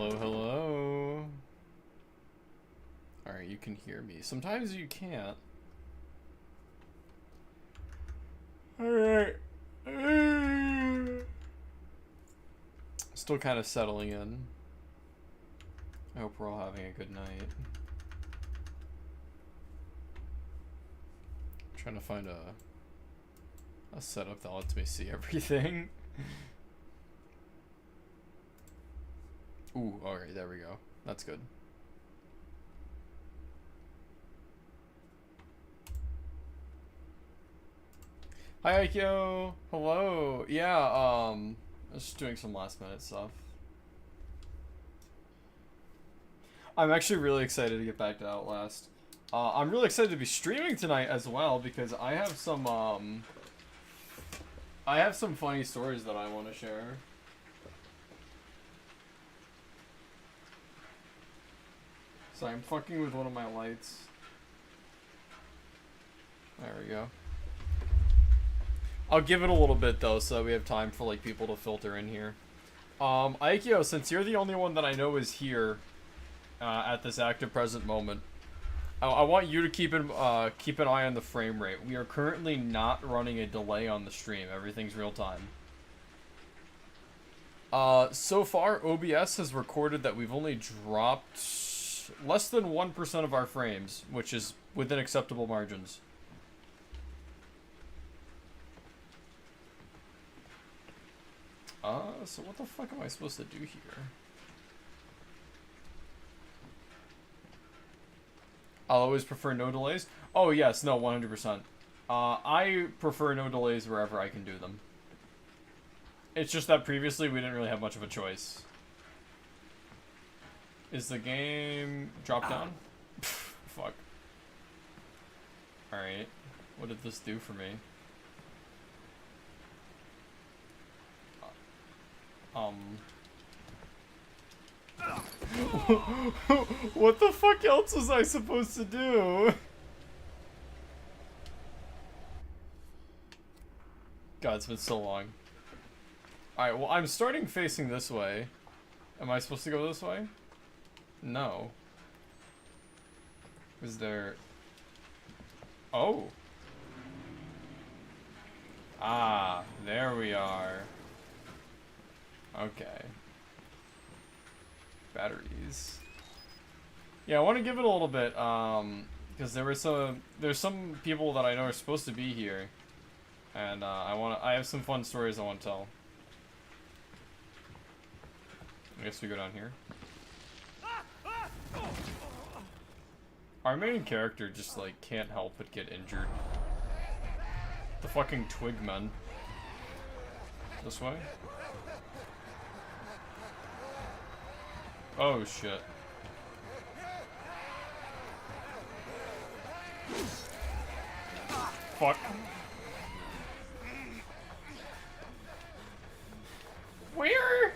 Hello, hello. Alright, you can hear me. Sometimes you can't. Alright. Still kind of settling in. I hope we're all having a good night. I'm trying to find a setup that lets me see everything. Ooh, alright, there we go. That's good. Hi, Aikyo! Hello! Yeah, I was just doing some last minute stuff. I'm actually really excited to get back to Outlast. I'm really excited to be streaming tonight as well because I have some funny stories that I want to share. So I'm fucking with one of my lights. There we go. I'll give it a little bit though, so we have time for like people to filter in here. Aikyo, since you're the only one that I know is here at this active present moment, I want you to keep an eye on the frame rate. We are currently not running a delay on the stream. Everything's real time. So far, OBS has recorded that we've only dropped less than 1% of our frames, which is within acceptable margins. So what the fuck am I supposed to do here? I'll always prefer no delays. Oh yes, no, 100%. I prefer no delays wherever I can do them. It's just that previously we didn't really have much of a choice. Is the game drop down? Fuck. Alright. What did this do for me? What the fuck else was I supposed to do? God, it's been so long. Alright, well, I'm starting facing this way. Am I supposed to go this way? No. Is there... Oh. Ah, there we are. Okay. Batteries. Yeah, I want to give it a little bit, because there's some people that I know are supposed to be here, and I have some fun stories I want to tell. I guess we go down here. Our main character just like can't help but get injured. The fucking twig men. This way? Oh shit. Fuck. Where?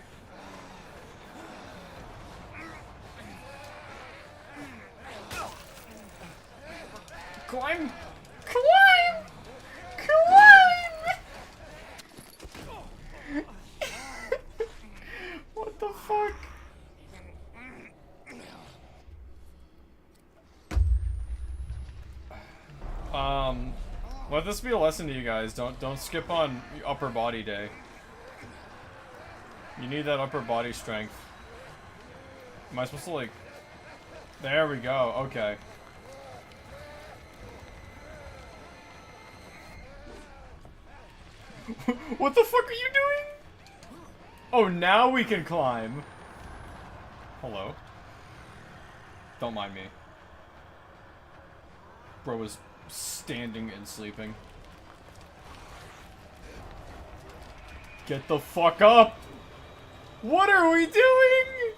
Climb! Climb! Climb! What the fuck? Let this be a lesson to you guys. Don't skip on upper body day. You need that upper body strength. Am I supposed to like... There we go, okay. What the fuck are you doing? Oh, now we can climb. Hello. Don't mind me. Bro was standing and sleeping. Get the fuck up! What are we doing?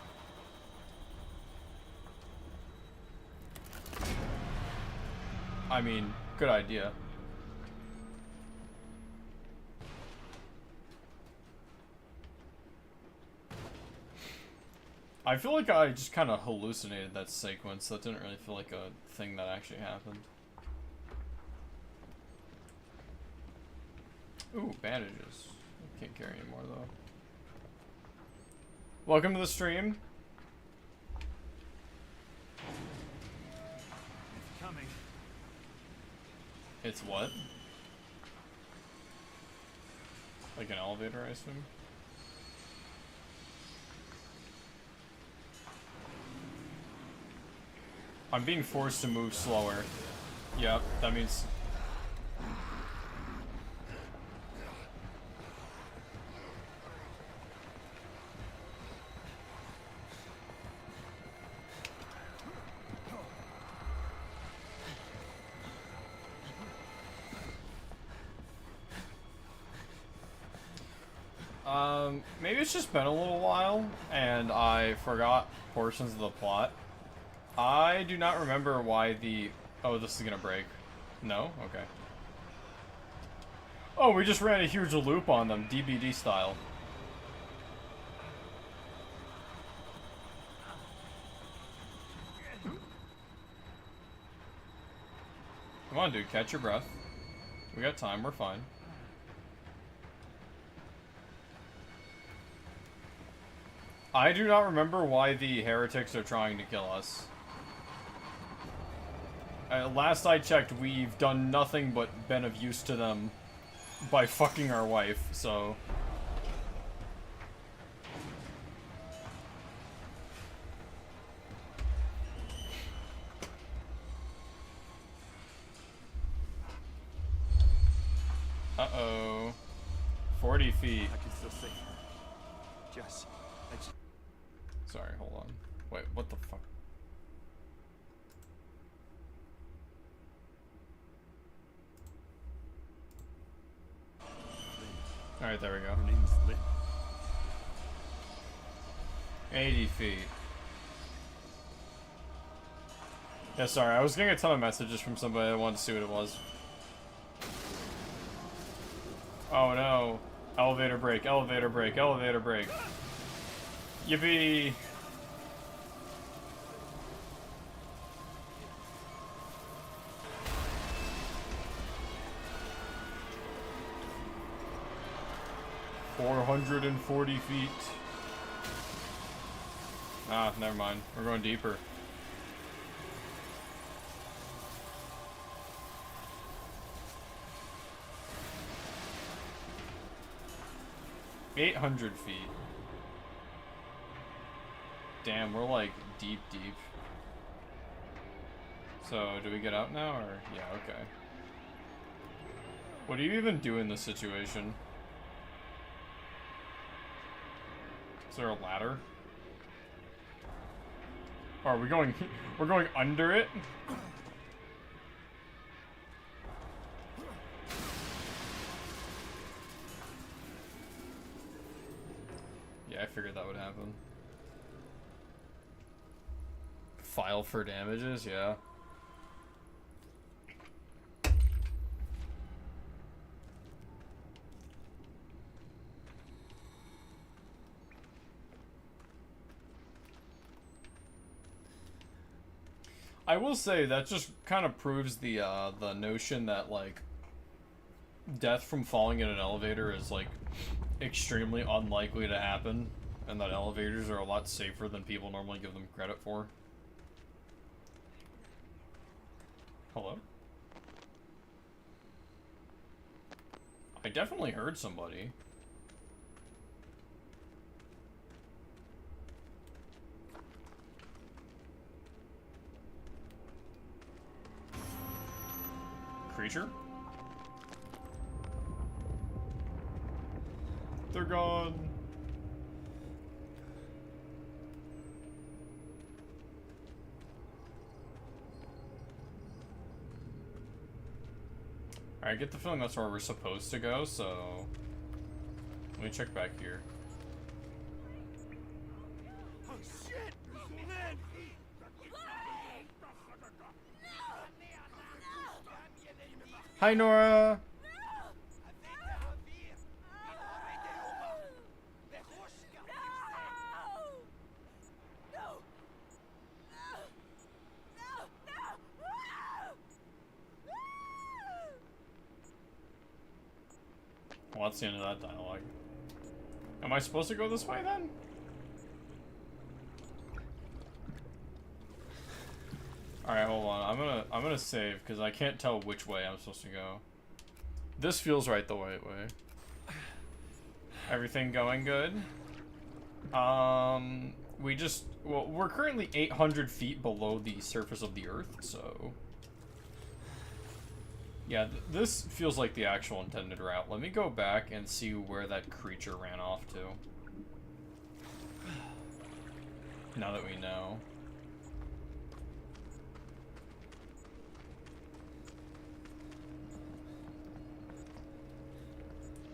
I mean, good idea. I feel like I just kind of hallucinated that sequence. That didn't really feel like a thing that actually happened. Ooh, bandages. I can't carry anymore, though. Welcome to the stream. It's what? Like an elevator, I assume? I'm being forced to move slower. Yep, that means... Maybe it's just been a little while, and I forgot portions of the plot. I do not remember why the... Oh, this is gonna break. No? Okay. Oh, we just ran a huge loop on them, DBD style. Come on, dude, catch your breath. We got time, we're fine. I do not remember why the heretics are trying to kill us. Last I checked, we've done nothing but been of use to them by fucking our wife, so... Uh-oh. 40 feet. I can still see her. Jess, Sorry, hold on. Wait, what the fuck? Alright, there we go. Her name's Lynn. 80 feet. Yeah, sorry, I was getting a ton of messages from somebody that wanted to see what it was. Oh no. Elevator brake, elevator brake, elevator brake. Yippee! $440 feet. Ah, never mind. We're going deeper. $800 feet. Damn, we're like deep. So, do we get out now, or? Yeah, okay. What do you even do in this situation? Is there a ladder? Oh, are we going... we're going under it? Yeah, I figured that would happen. File for damages, yeah. I will say that just kind of proves the notion that, like, death from falling in an elevator is, like, extremely unlikely to happen, and that elevators are a lot safer than people normally give them credit for. Hello? I definitely heard somebody. Creature? They're gone. I get the feeling that's where we're supposed to go, so let me check back here. Oh shit! Hi, Nora. Well, that's the end of that dialogue. Am I supposed to go this way then? Alright, hold on. I'm gonna save, because I can't tell which way I'm supposed to go. This feels right the right way. Everything going good? Well, we're currently 800 feet below the surface of the Earth, so... Yeah, this feels like the actual intended route. Let me go back and see where that creature ran off to. Now that we know.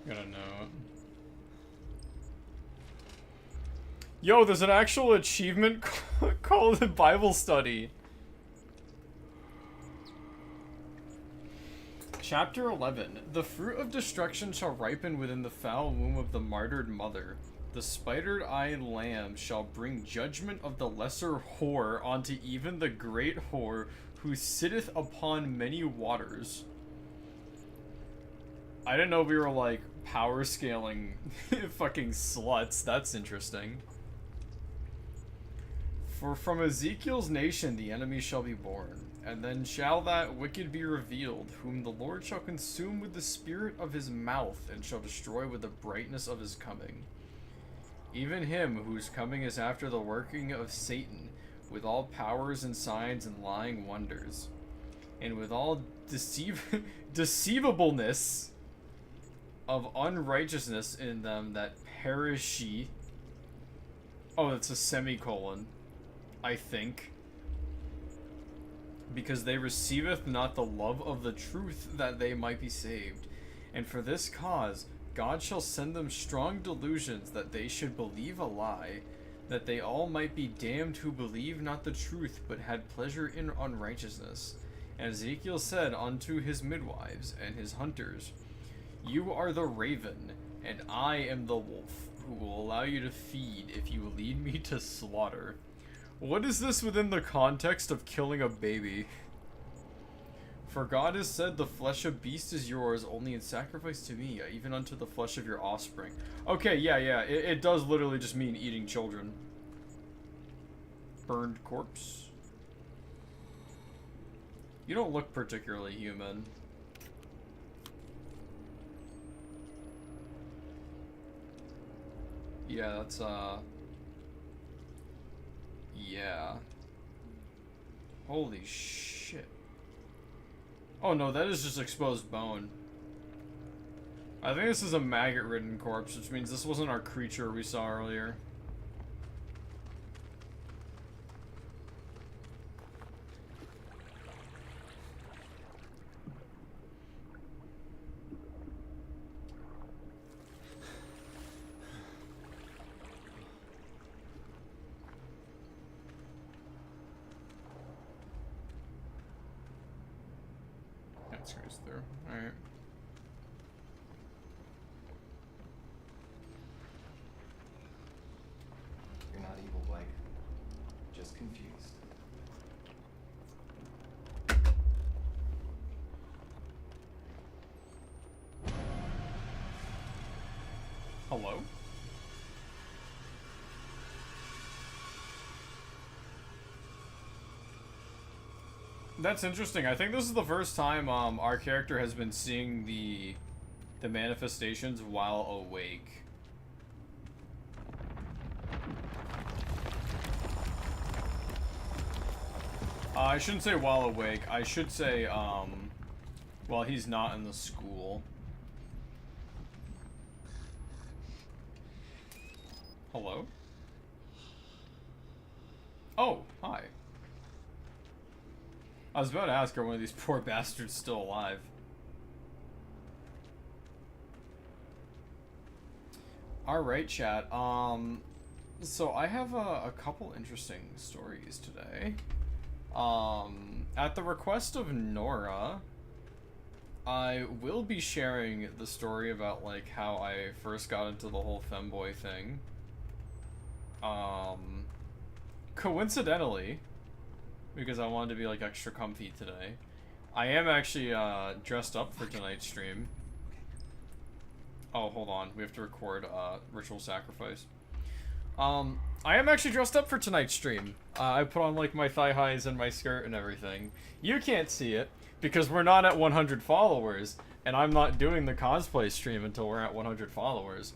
Gotta know it. Yo, there's an actual achievement called Bible study. Chapter 11. The fruit of destruction shall ripen within the foul womb of the martyred mother. The spider-eyed lamb shall bring judgment of the lesser whore onto even the great whore who sitteth upon many waters. I didn't know we were, like, power scaling fucking sluts. That's interesting. For from Ezekiel's nation the enemy shall be born, and then shall that wicked be revealed, whom the Lord shall consume with the spirit of his mouth, and shall destroy with the brightness of his coming. Even him whose coming is after the working of Satan, with all powers and signs and lying wonders, and with all deceivableness of unrighteousness in them that perish ye. Oh, that's a semicolon, I think. Because they receiveth not the love of the truth that they might be saved. And for this cause God shall send them strong delusions that they should believe a lie, that they all might be damned who believe not the truth, but had pleasure in unrighteousness. And Ezekiel said unto his midwives and his hunters, You are the raven, and I am the wolf, who will allow you to feed if you lead me to slaughter. What is this within the context of killing a baby? For God has said, the flesh of beast is yours, only in sacrifice to me, even unto the flesh of your offspring. Okay, yeah, it does literally just mean eating children. Burned corpse. You don't look particularly human. Yeah, that's, yeah. Holy shit. Oh no, that is just exposed bone. I think this is a maggot-ridden corpse, which means this wasn't our creature we saw earlier. That screws through. Alright. You're not evil, Blake. Just confused. Hello? That's interesting. I think this is the first time our character has been seeing the manifestations while awake. I shouldn't say while awake. I should say while he's not in the school. Hello? Oh, hi. I was about to ask, are one of these poor bastards still alive? Alright, chat. So I have a couple interesting stories today. At the request of Nora, I will be sharing the story about, like, how I first got into the whole femboy thing. Coincidentally, because I wanted to be, like, extra comfy today, I am actually, dressed up for tonight's stream. Oh, hold on. We have to record, ritual sacrifice. I am actually dressed up for tonight's stream. I put on like my thigh highs and my skirt and everything. You can't see it because we're not at 100 followers, and I'm not doing the cosplay stream until we're at 100 followers.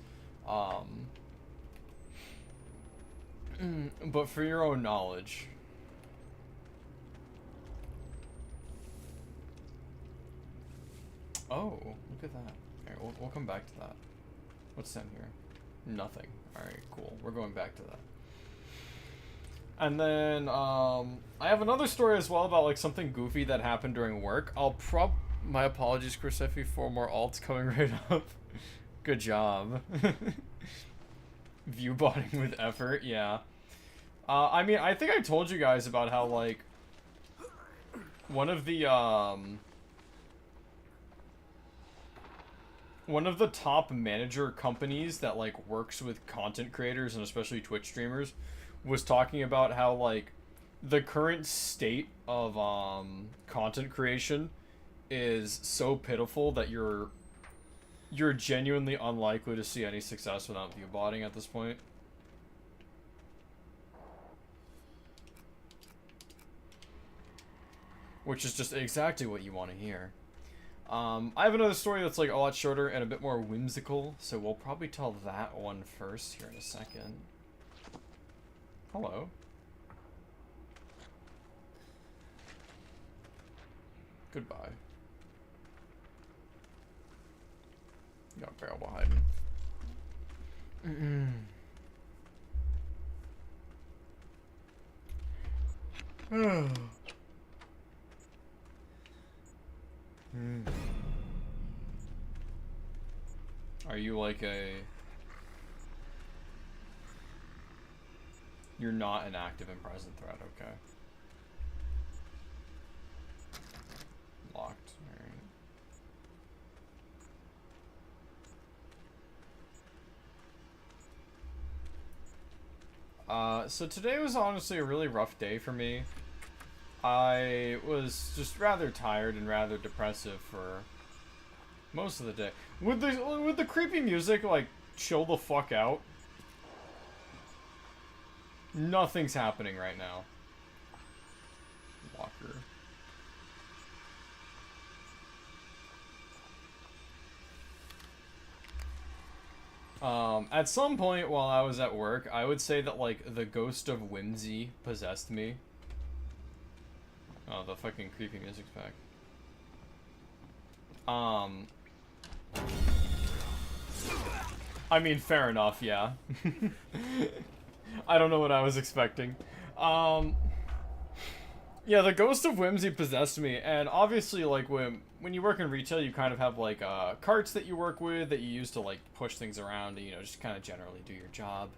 But for your own knowledge. Oh, look at that. Alright, we'll come back to that. What's down here? Nothing. Alright, cool. We're going back to that. And then, I have another story as well about, like, something goofy that happened during work. My apologies, Chris Effie, 4 more alts coming right up. Good job. View botting with effort, yeah. I mean, I think I told you guys about how, like, one of the top manager companies that, like, works with content creators and especially Twitch streamers was talking about how, like, the current state of content creation is so pitiful that you're genuinely unlikely to see any success without view botting at this point. Which is just exactly what you want to hear. I have another story that's like a lot shorter and a bit more whimsical, so we'll probably tell that one first here in a second. Hello. Goodbye. Got a barrel behind me. Are you like a... You're not an active and present threat, okay. Locked, alright. So today was honestly a really rough day for me. I was just rather tired and rather depressive for most of the day. Would the creepy music, like, chill the fuck out? Nothing's happening right now. Walker. At some point while I was at work, I would say that, like, the ghost of whimsy possessed me. Oh, the fucking creepy music's back. I mean, fair enough, yeah. I don't know what I was expecting. Yeah, the ghost of whimsy possessed me, and obviously, like, when you work in retail, you kind of have, like, carts that you work with that you use to, like, push things around and, you know, just kind of generally do your job.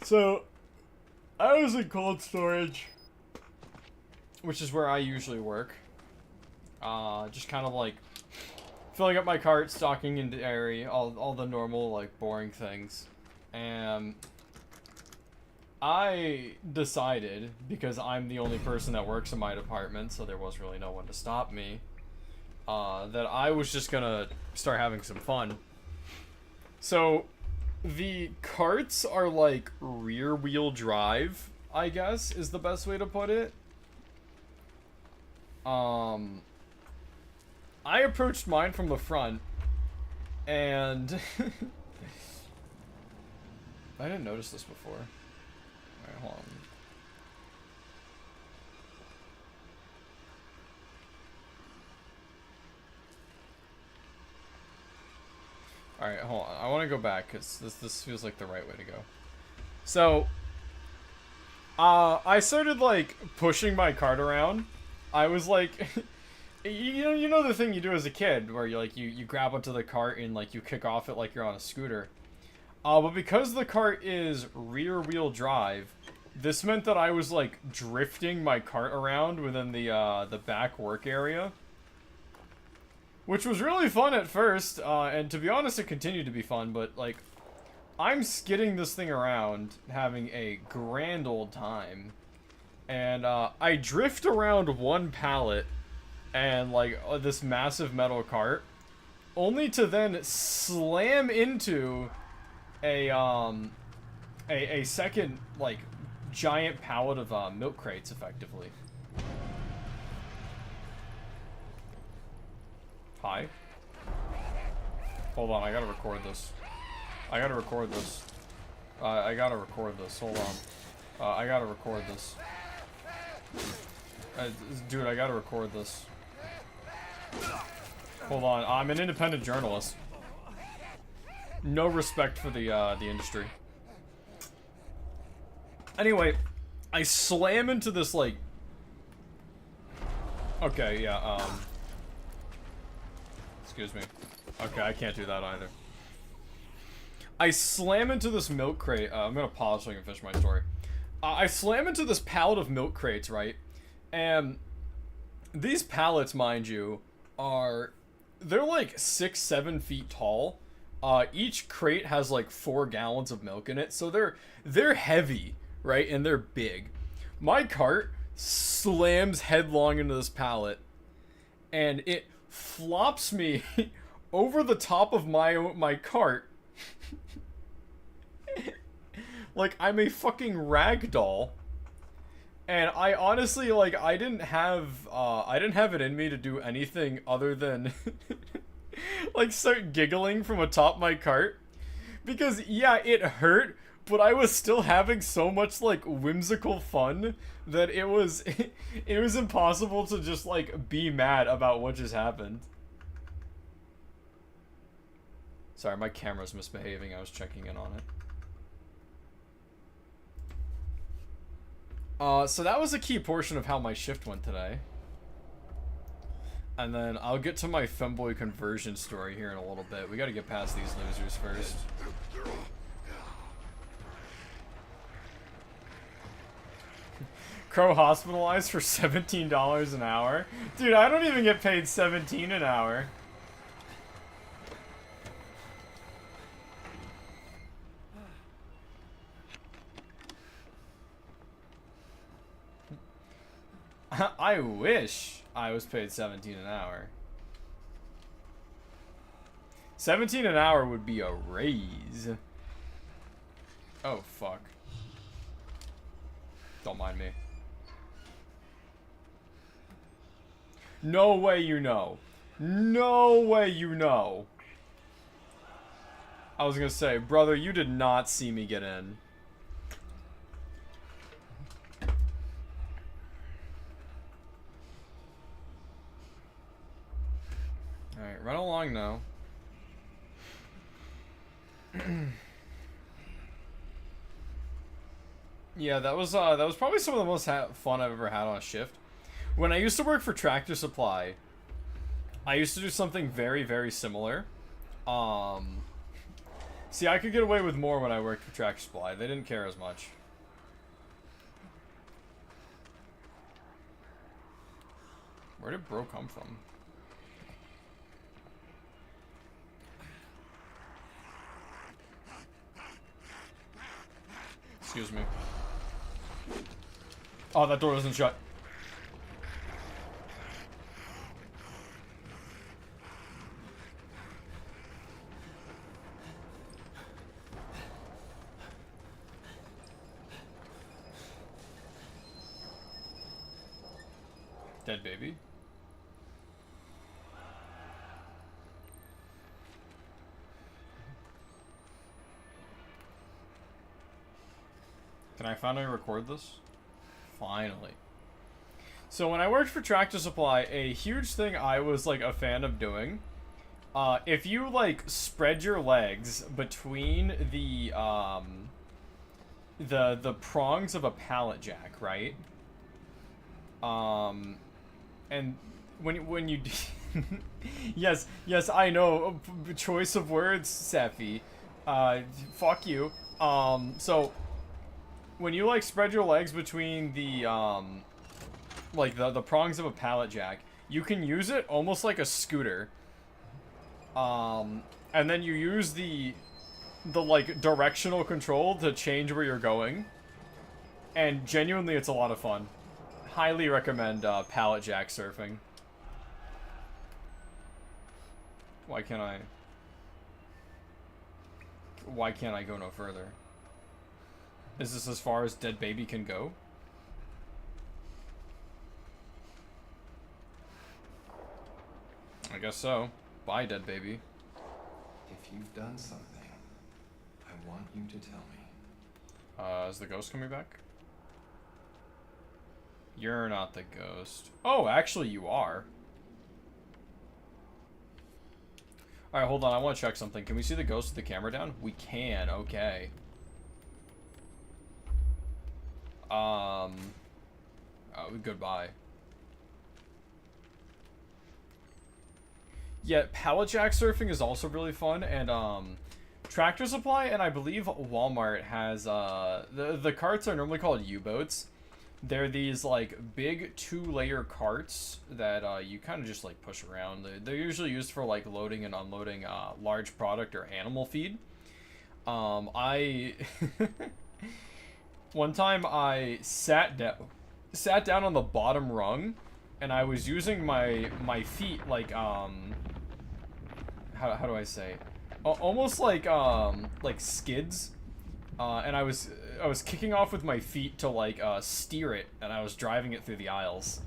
So, I was in cold storage, which is where I usually work. Just kind of, like, filling up my cart, stocking inventory, all the normal, like, boring things. And I decided, because I'm the only person that works in my department, so there was really no one to stop me, that I was just gonna start having some fun. So, the carts are like rear-wheel drive, I guess, is the best way to put it. I approached mine from the front, and I didn't notice this before. Alright, hold on. Alright, hold on. I want to go back, because this feels like the right way to go. So, I started, like, pushing my cart around. I was, like... you know the thing you do as a kid, where you, like, you grab onto the cart and, like, you kick off it like you're on a scooter. But because the cart is rear-wheel drive, this meant that I was, like, drifting my cart around within the back work area. Which was really fun at first, and to be honest, it continued to be fun, but, like, I'm skidding this thing around, having a grand old time. And, I drift around one pallet, and, like, this massive metal cart, only to then slam into a second, like, giant pallet of milk crates, effectively. Hi. Hold on, I gotta record this. I gotta record this. I gotta record this. Hold on. I gotta record this. Dude, I gotta record this. Hold on, I'm an independent journalist. No respect for the industry. Anyway, I slam into this, like... Okay, yeah, excuse me. Okay, I can't do that either. I slam into this milk crate. I'm gonna pause so I can finish my story. I slam into this pallet of milk crates, right? And these pallets, mind you, they're like 6-7 feet tall. Each crate has like 4 gallons of milk in it, so they're heavy, right? And they're big. My cart slams headlong into this pallet, and it flops me over the top of my cart. Like I'm a fucking rag doll. And I honestly, like, I didn't have it in me to do anything other than like start giggling from atop my cart. Because yeah, it hurt, but I was still having so much like whimsical fun that it was impossible to just like be mad about what just happened. Sorry, my camera's misbehaving. I was checking in on it. So that was a key portion of how my shift went today. And then I'll get to my femboy conversion story here in a little bit. We gotta get past these losers first. Crow hospitalized for $17 an hour? Dude, I don't even get paid $17 an hour. I wish I was paid $17 an hour. $17 an hour would be a raise. Oh, fuck. Don't mind me. No way you know. No way you know. I was gonna say, brother, you did not see me get in. Alright, run along now. Yeah, that was probably some of the most fun I've ever had on a shift. When I used to work for Tractor Supply, I used to do something very, very similar. See, I could get away with more when I worked for Tractor Supply. They didn't care as much. Where did bro come from? Excuse me. Oh, that door doesn't shut. Dead baby. Can I finally record this? Finally. So when I worked for Tractor Supply, a huge thing I was like a fan of doing, if you like spread your legs between the prongs of a pallet jack, right? And when you yes, I know, choice of words, Sephi. Fuck you. So when you like spread your legs between the like the prongs of a pallet jack, you can use it almost like a scooter. And then you use the like directional control to change where you're going. And genuinely, it's a lot of fun. Highly recommend pallet jack surfing. Why can't I? Why can't I go no further? Is this as far as dead baby can go? I guess so. Bye, dead baby. If you've done something, I want you to tell me. Is the ghost coming back? You're not the ghost. Oh, actually you are. Alright, hold on. I want to check something. Can we see the ghost with the camera down? We can. Okay. Oh, goodbye. Yeah, pallet jack surfing is also really fun, and Tractor Supply and I believe Walmart has the carts are normally called U-boats. They're these like big 2-layer carts that you kind of just like push around. They're usually used for like loading and unloading large product or animal feed. I one time I sat down on the bottom rung, and I was using my feet like how do I say, almost like skids, and I was kicking off with my feet to like steer it, and I was driving it through the aisles.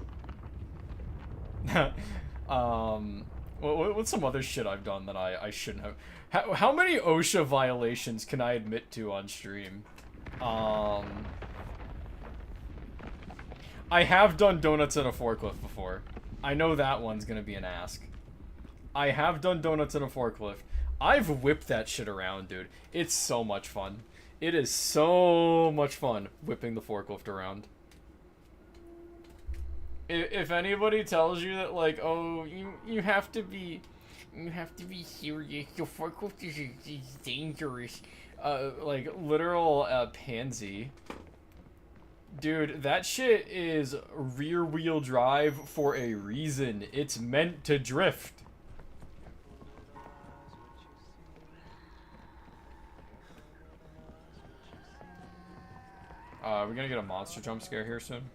What's some other shit I've done that I shouldn't have? How many OSHA violations can I admit to on stream? I have done donuts in a forklift before. I know that one's gonna be an ask. I have done donuts in a forklift. I've whipped that shit around, dude. It's so much fun. It is so much fun whipping the forklift around. If anybody tells you that, like, oh, you have to be serious, your forklift is dangerous, like, literal, pansy. Dude, that shit is rear wheel drive for a reason. It's meant to drift. We're gonna get a monster jump scare here soon.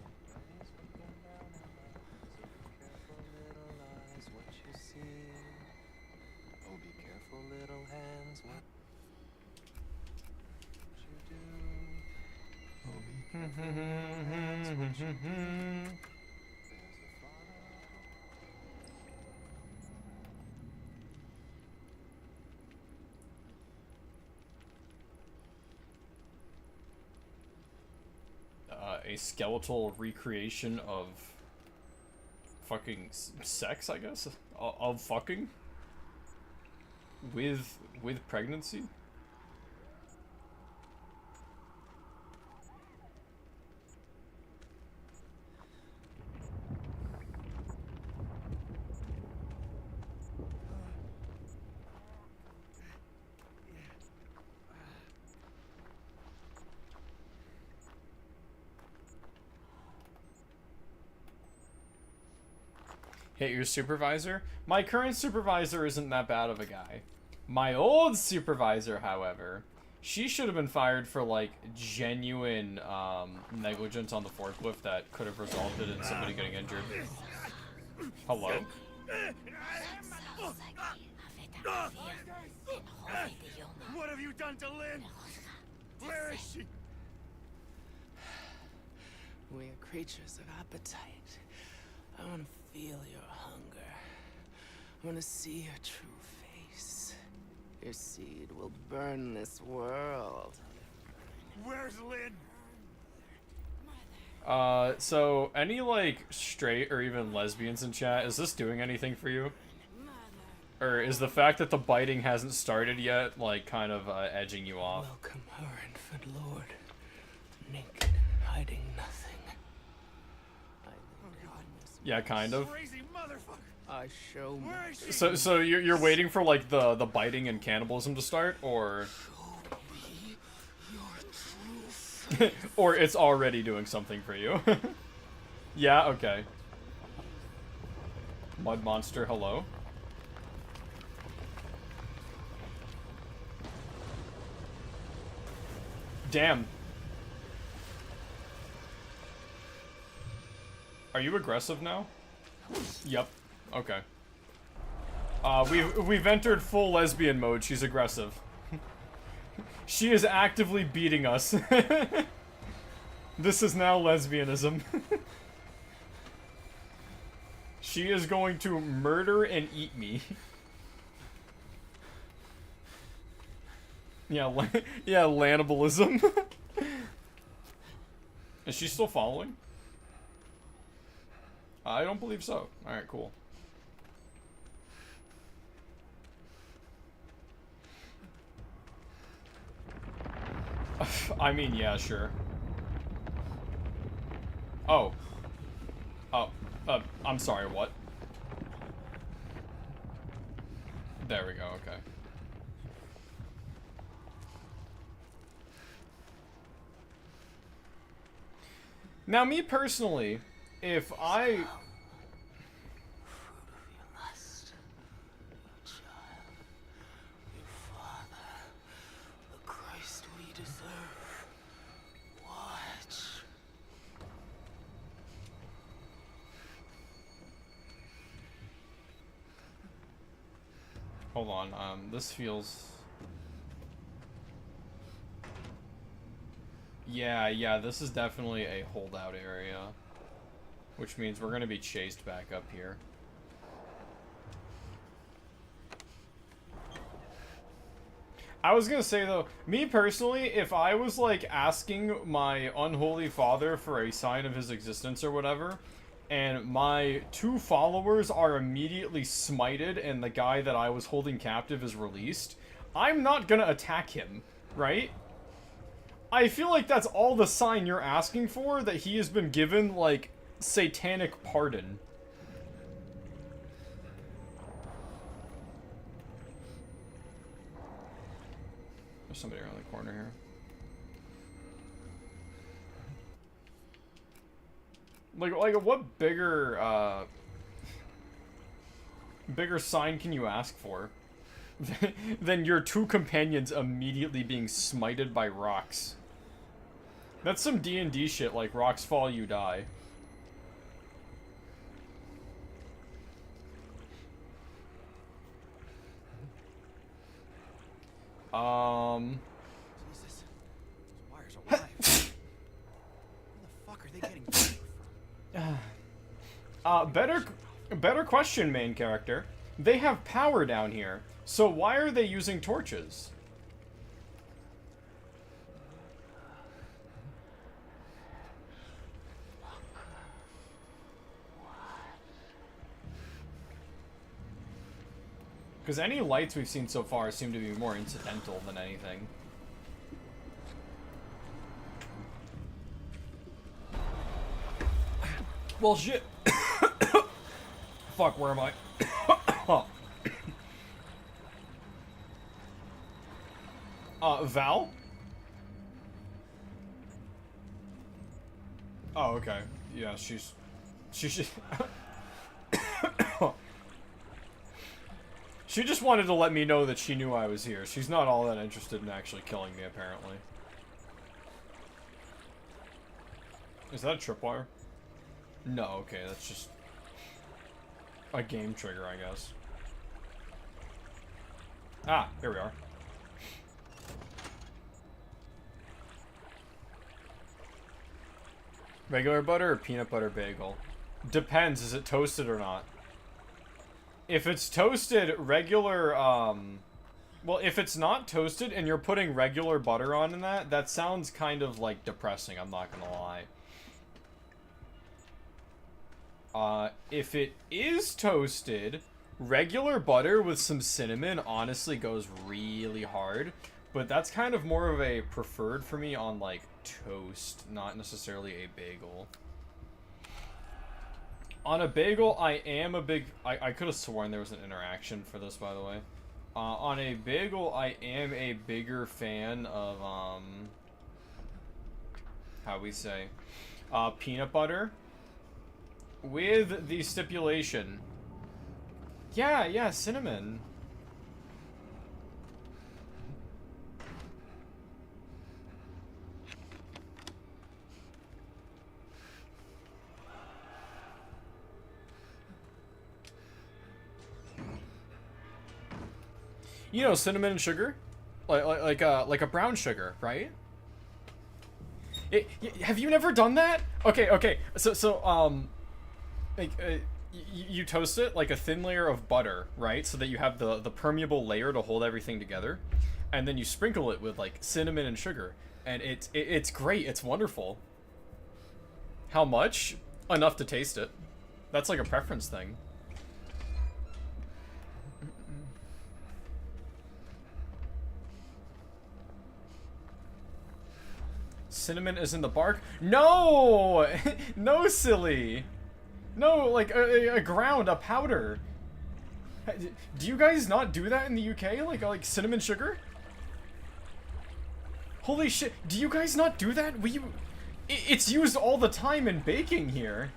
Oh, be careful, little hands. What A skeletal recreation of fucking sex, I guess, of fucking with pregnancy. Hit your supervisor? My current supervisor isn't that bad of a guy. My old supervisor, however, she should have been fired for, like, genuine negligence on the forklift that could have resulted in somebody getting injured. Hello? What have you done to Lynn? Where is she? We are creatures of appetite. I want to feel your hunger. I want to see your true face. Your seed will burn this world. Where's Lynn? So any, like, straight or even lesbians in chat, is this doing anything for you? Or is the fact that the biting hasn't started yet, like, kind of, edging you off? Welcome her infant lord. Naked, hiding nothing. Yeah, kind of. Crazy motherfucker. I show Where is she? So you're waiting for, like, the biting and cannibalism to start, or or it's already doing something for you? Yeah, okay. Mud monster, hello. Damn. Are you aggressive now? Yep. Okay. We've entered full lesbian mode. She's aggressive. She is actively beating us. This is now lesbianism. She is going to murder and eat me. Yeah, yeah, Lannibalism. Is she still following? I don't believe so. Alright, cool. I mean, yeah, sure. Oh. Oh. I'm sorry, what? There we go, okay. Now, me personally, if I... Hold on, this feels... Yeah, this is definitely a holdout area. Which means we're gonna be chased back up here. I was gonna say though, me personally, if I was like asking my unholy father for a sign of his existence or whatever, and my 2 followers are immediately smited and the guy that I was holding captive is released, I'm not gonna attack him, right? I feel like that's all the sign you're asking for, that he has been given, like, satanic pardon. There's somebody around the corner here. Like what bigger, bigger sign can you ask for than your 2 companions immediately being smited by rocks? That's some D&D shit, like rocks fall, you die. Jesus. Those wires are wired. Where the fuck are they getting power from? Better question, main character. They have power down here, so why are they using torches? Because any lights we've seen so far seem to be more incidental than anything. Well, shit. Fuck, where am I? Val? Oh, okay. Yeah, she's She just wanted to let me know that she knew I was here. She's not all that interested in actually killing me, apparently. Is that a tripwire? No, okay, that's just a game trigger, I guess. Ah, here we are. Regular butter or peanut butter bagel? Depends, is it toasted or not? If it's toasted, regular, well, if it's not toasted and you're putting regular butter on in that sounds kind of, like, depressing, I'm not gonna lie. If it is toasted, regular butter with some cinnamon honestly goes really hard, but that's kind of more of a preferred for me on, like, toast, not necessarily a bagel. On a bagel, I am a big... I could have sworn there was an interaction for this, by the way. On a bagel, I am a bigger fan of, how we say? Peanut butter. With the stipulation. Yeah, cinnamon. You know, cinnamon and sugar, like a brown sugar, right? Have you never done that? Okay. Like, you toast it like a thin layer of butter, right? So that you have the permeable layer to hold everything together, and then you sprinkle it with like cinnamon and sugar, and it's great. It's wonderful. How much? Enough to taste it. That's like a preference thing. Cinnamon is in the bark? No! No, silly! No, like a ground, a powder. Do you guys not do that in the UK? Like cinnamon sugar? Holy shit, do you guys not do that? It's used all the time in baking here.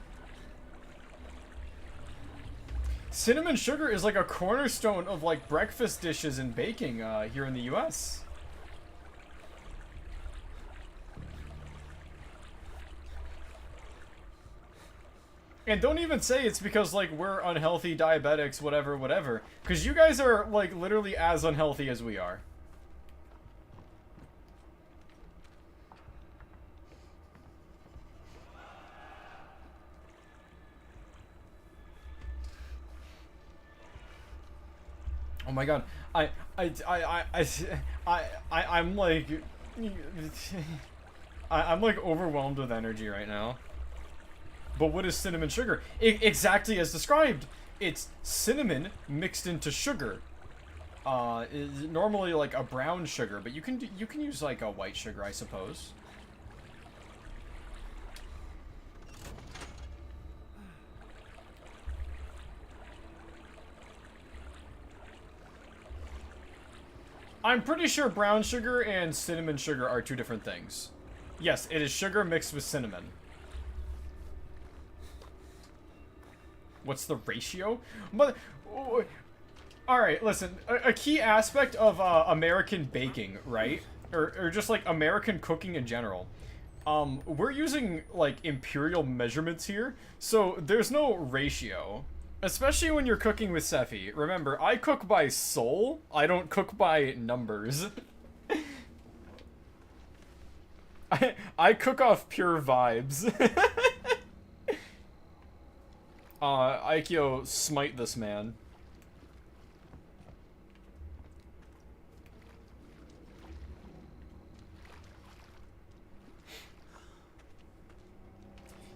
Cinnamon sugar is like a cornerstone of like breakfast dishes in baking here in the US. And don't even say it's because, like, we're unhealthy diabetics, whatever. Because you guys are, like, literally as unhealthy as we are. Oh my god. I'm like... I'm like overwhelmed with energy right now. But what is cinnamon sugar? Exactly as described. It's cinnamon mixed into sugar. Normally like a brown sugar, but you can use like a white sugar, I suppose. I'm pretty sure brown sugar and cinnamon sugar are two different things. Yes, it is sugar mixed with cinnamon. What's the ratio? But, alright, listen. A key aspect of American baking, right? Or just like American cooking in general. We're using like imperial measurements here, so there's no ratio. Especially when you're cooking with Sephi. Remember, I cook by soul, I don't cook by numbers. I cook off pure vibes. Aikyo, smite this man.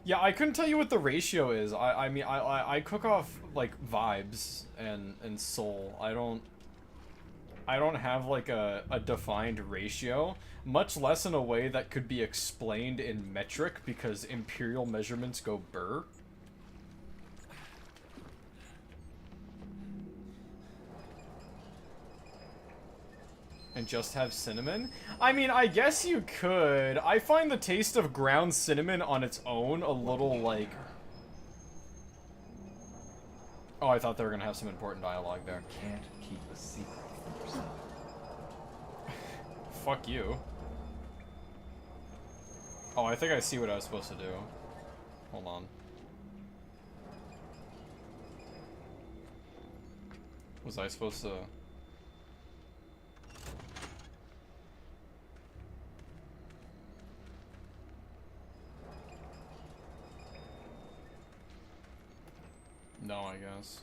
Yeah, I couldn't tell you what the ratio is. I mean, I cook off, like, vibes and soul. I don't have, like, a defined ratio, much less in a way that could be explained in metric, because imperial measurements go burr. And just have cinnamon? I mean, I guess you could. I find the taste of ground cinnamon on its own a little, like... Oh, I thought they were gonna have some important dialogue there. You can't keep a secret from yourself. Fuck you. Oh, I think I see what I was supposed to do. Hold on. Was I supposed to... No, I guess.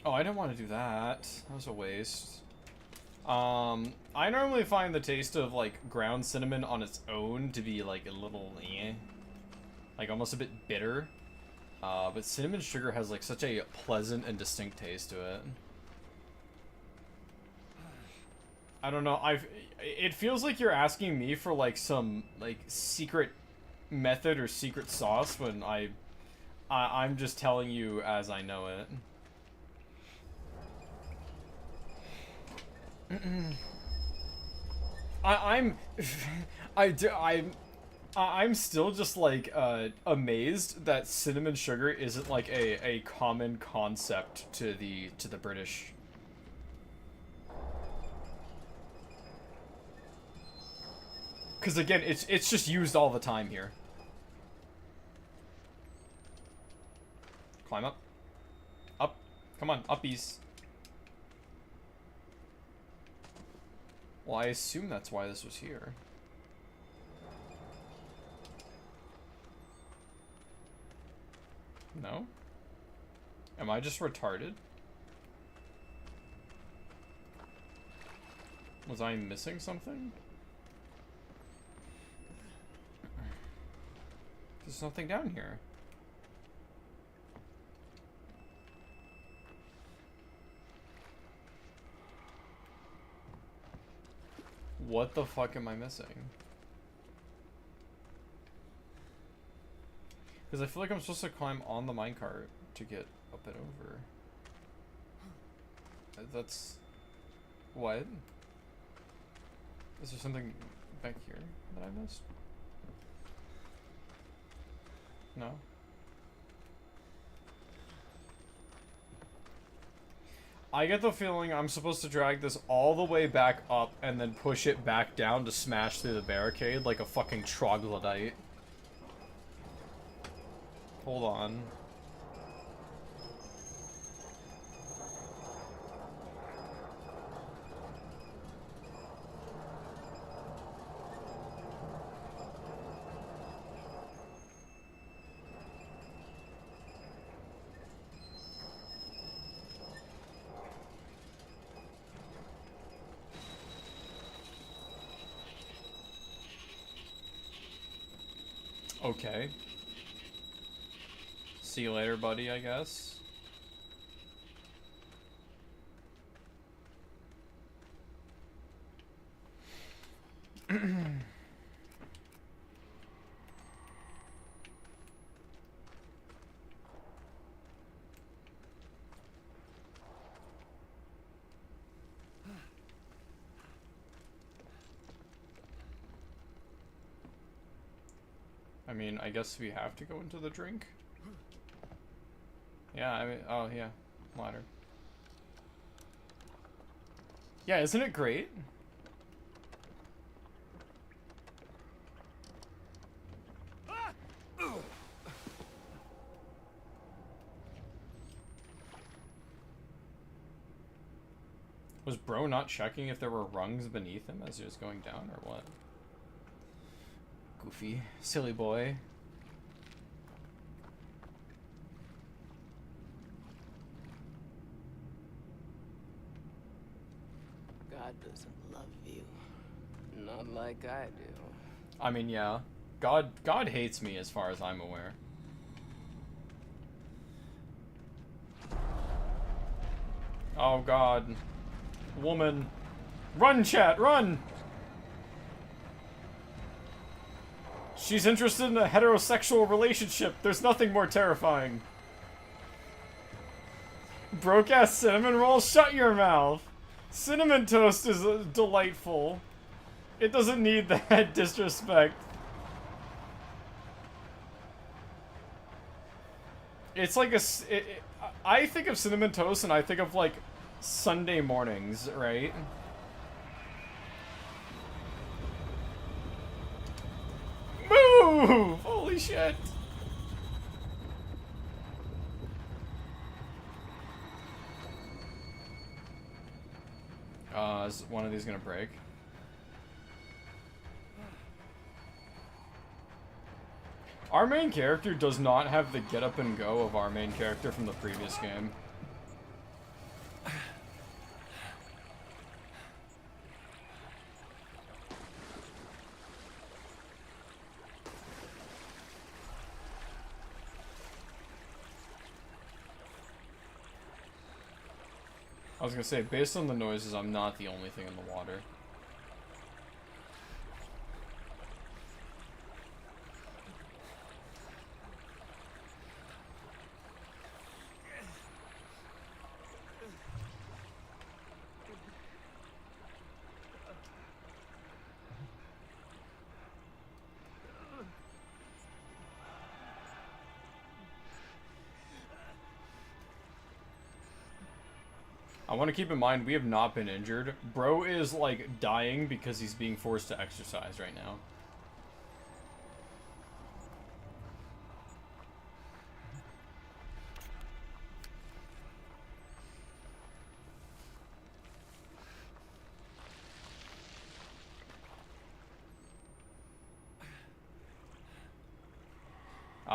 Oh, I didn't want to do that. That was a waste. I normally find the taste of, like, ground cinnamon on its own to be, like, a little, eh. Like, almost a bit bitter. But cinnamon sugar has, like, such a pleasant and distinct taste to it. I don't know, it feels like you're asking me for, like, some, like, secret method or secret sauce when I'm just telling you as I know it. I'm still just like amazed that cinnamon sugar isn't like a common concept to the British. Because again, it's just used all the time here. Climb up. Come on, uppies. Well, I assume that's why this was here. No? Am I just retarded? Was I missing something? There's nothing down here. What the fuck am I missing? Because I feel like I'm supposed to climb on the minecart to get up and over. That's... What? Is there something back here that I missed? No? I get the feeling I'm supposed to drag this all the way back up and then push it back down to smash through the barricade like a fucking troglodyte. Hold on. Okay. See you later, buddy, I guess. I mean, I guess we have to go into the drink. Yeah, I mean, oh yeah, ladder. Yeah, isn't it great? Was bro not checking if there were rungs beneath him as he was going down, or what? Goofy. Silly boy. God doesn't love you. Not like I do. I mean, yeah. God hates me as far as I'm aware. Oh God. Woman. Run, chat, run! She's interested in a heterosexual relationship. There's nothing more terrifying. Broke-ass cinnamon roll? Shut your mouth. Cinnamon toast is delightful. It doesn't need that disrespect. It's like I think of cinnamon toast and I think of like Sunday mornings, right? Move! Holy shit! Is one of these gonna break? Our main character does not have the get up and go of our main character from the previous game. I was gonna say, based on the noises, I'm not the only thing in the water. I want to keep in mind, we have not been injured. Bro is, like, dying because he's being forced to exercise right now.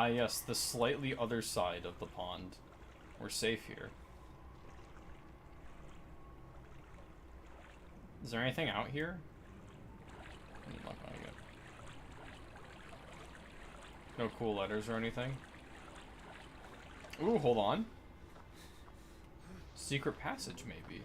Ah, yes, the slightly other side of the pond. We're safe here. Is there anything out here? I'm not finding it. No cool letters or anything? Ooh, hold on. Secret passage, maybe.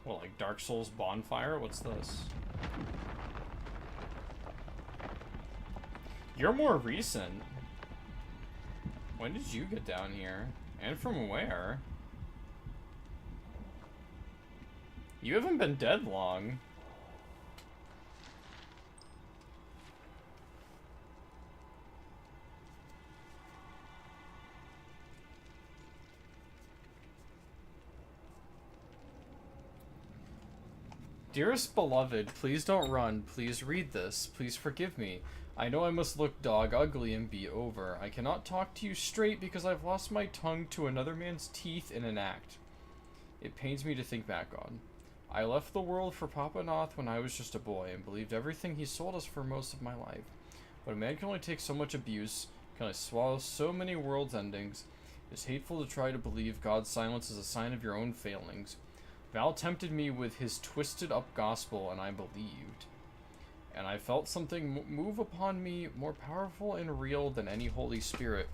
What, like Dark Souls bonfire? What's this? You're more recent. When did you get down here? And from where? You haven't been dead long. Dearest beloved, please don't run. Please read this. Please forgive me. I know I must look dog ugly and be over. I cannot talk to you straight because I've lost my tongue to another man's teeth in an act. It pains me to think back on. I left the world for Papa Noth when I was just a boy and believed everything he sold us for most of my life. But a man can only take so much abuse, can only swallow so many world's endings. It's hateful to try to believe God's silence is a sign of your own failings. Val tempted me with his twisted up gospel, and I believed. And I felt something move upon me more powerful and real than any Holy Spirit.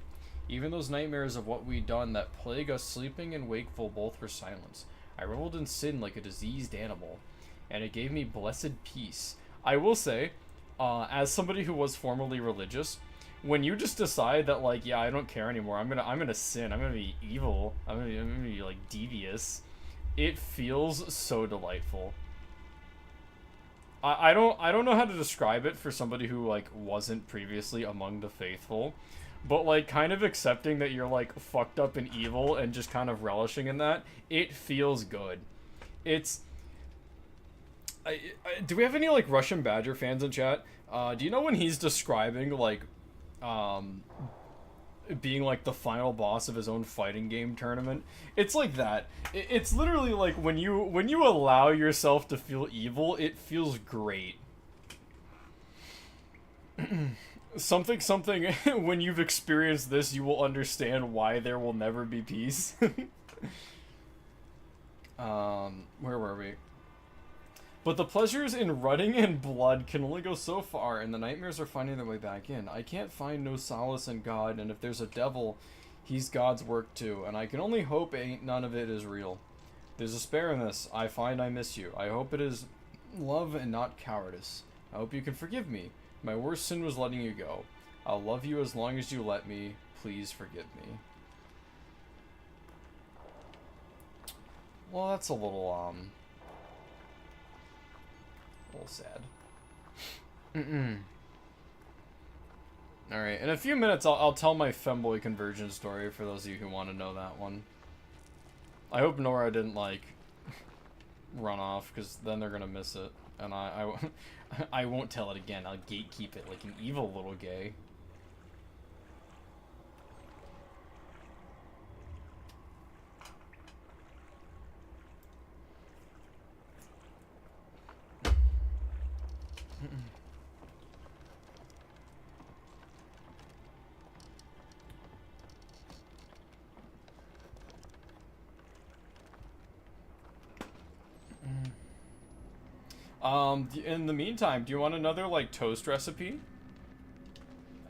Even those nightmares of what we'd done that plague us sleeping and wakeful both were silenced. I reveled in sin like a diseased animal, and it gave me blessed peace. I will say, as somebody who was formerly religious, when you just decide that, like, yeah, I don't care anymore, I'm gonna sin, I'm gonna be evil, I'm gonna be like devious, it feels so delightful. I don't know how to describe it for somebody who, like, wasn't previously among the faithful, but, like, kind of accepting that you're, like, fucked up and evil and just kind of relishing in that, it feels good. It's... do we have any, like, Russian Badger fans in chat? Do you know when he's describing, like, being, like, the final boss of his own fighting game tournament? It's like that. It's literally like when you allow yourself to feel evil, it feels great. Something, when you've experienced this, you will understand why there will never be peace. Where were we? But the pleasures in rutting and blood can only go so far, and the nightmares are finding their way back in. I can't find no solace in God, and if there's a devil, he's God's work too, and I can only hope ain't none of it is real. There's a spare in this. I find I miss you. I hope it is love and not cowardice. I hope you can forgive me. My worst sin was letting you go. I'll love you as long as you let me. Please forgive me. Well, that's a little sad. Alright, in a few minutes I'll tell my femboy conversion story for those of you who want to know that one. I hope Nora didn't, like, run off, because then they're gonna miss it. And I won't tell it again. I'll gatekeep it like an evil little gay. In the meantime, do you want another, like, toast recipe?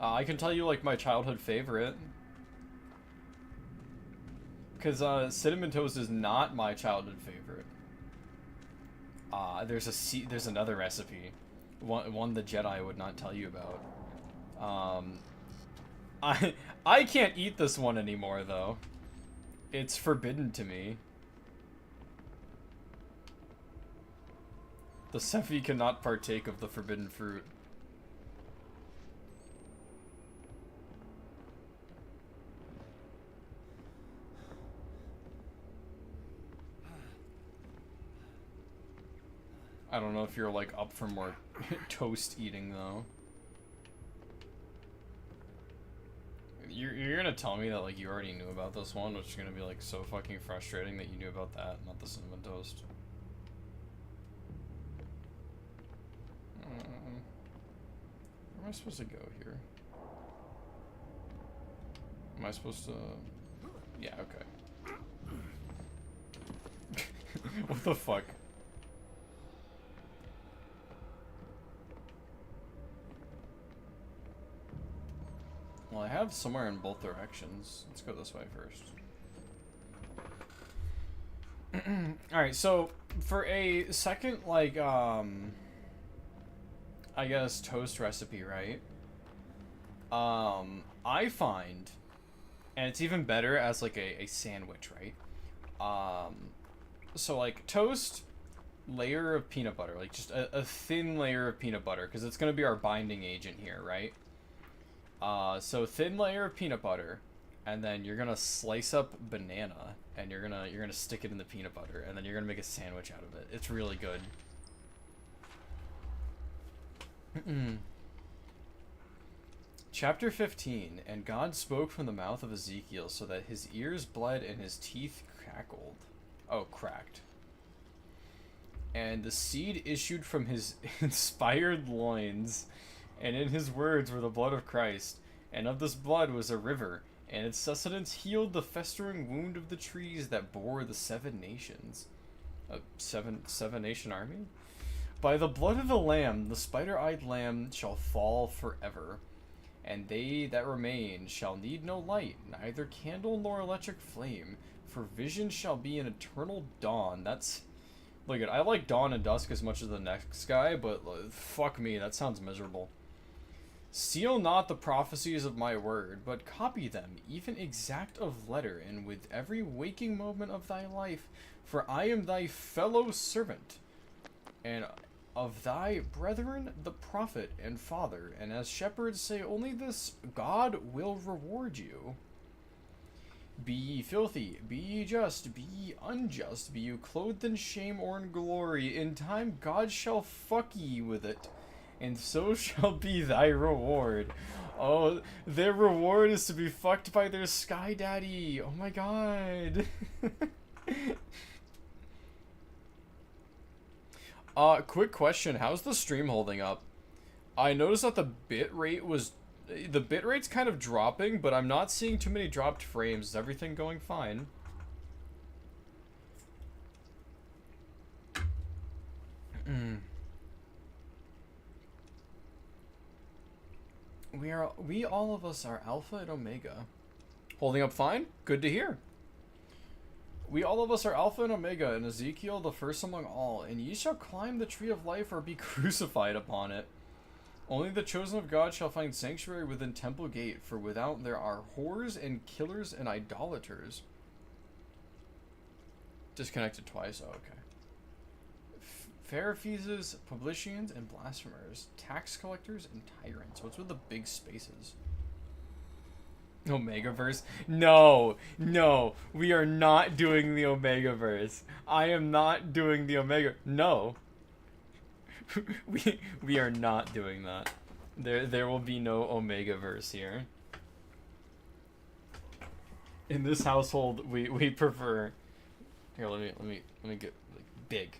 I can tell you, like, my childhood favorite. Because, cinnamon toast is not my childhood favorite. There's another recipe. One the Jedi would not tell you about. I can't eat this one anymore, though. It's forbidden to me. The Sephi cannot partake of the forbidden fruit. I don't know if you're, like, up for more toast eating, though. You're gonna tell me that, like, you already knew about this one, which is gonna be, like, so fucking frustrating that you knew about that, not the cinnamon toast. Where am I supposed to go here? Am I supposed to... Yeah, okay. What the fuck? Well, I have somewhere in both directions. Let's go this way first. Alright, so for a second, like, I guess toast recipe, right? I find, and it's even better as like a sandwich, right? So like toast, layer of peanut butter, like just a thin layer of peanut butter, because it's gonna be our binding agent here, right? So thin layer of peanut butter, and then you're gonna slice up banana, and you're gonna stick it in the peanut butter, and then you're gonna make a sandwich out of it. It's really good. Chapter 15, and God spoke from the mouth of Ezekiel so that his ears bled and his teeth crackled. Oh, cracked. And the seed issued from his inspired loins, and in his words were the blood of Christ, and of this blood was a river, and its sustenance healed the festering wound of the trees that bore the 7 nations. A seven nation army? By the blood of the Lamb, the spider-eyed Lamb shall fall forever, and they that remain shall need no light, neither candle nor electric flame, for vision shall be an eternal dawn. That's... Look, I like dawn and dusk as much as the next guy, but fuck me, that sounds miserable. Seal not the prophecies of my word, but copy them, even exact of letter, and with every waking moment of thy life, for I am thy fellow servant, and of thy brethren the prophet and father, and as shepherds say only this, God will reward you. Be ye filthy, be ye just, be ye unjust, be you clothed in shame or in glory, in time God shall fuck ye with it, and so shall be thy reward. Oh, their reward is to be fucked by their sky daddy. Oh my god. Quick question, how's the stream holding up? I noticed that the bitrate's kind of dropping, but I'm not seeing too many dropped frames. Is everything going fine? We all of us are Alpha and Omega. Holding up fine? Good to hear. We all of us are Alpha and Omega, and Ezekiel the first among all, and ye shall climb the tree of life or be crucified upon it. Only the chosen of God shall find sanctuary within temple gate, for without there are whores and killers and idolaters. Disconnected twice, oh, okay. Pharisees, publicans, and blasphemers, tax collectors, and tyrants. What's with the big spaces? Omegaverse? No, we are not doing the Omegaverse. I am not doing the Omega. No. we are not doing that. There will be no Omegaverse here. In this household, we prefer. Here, let me get like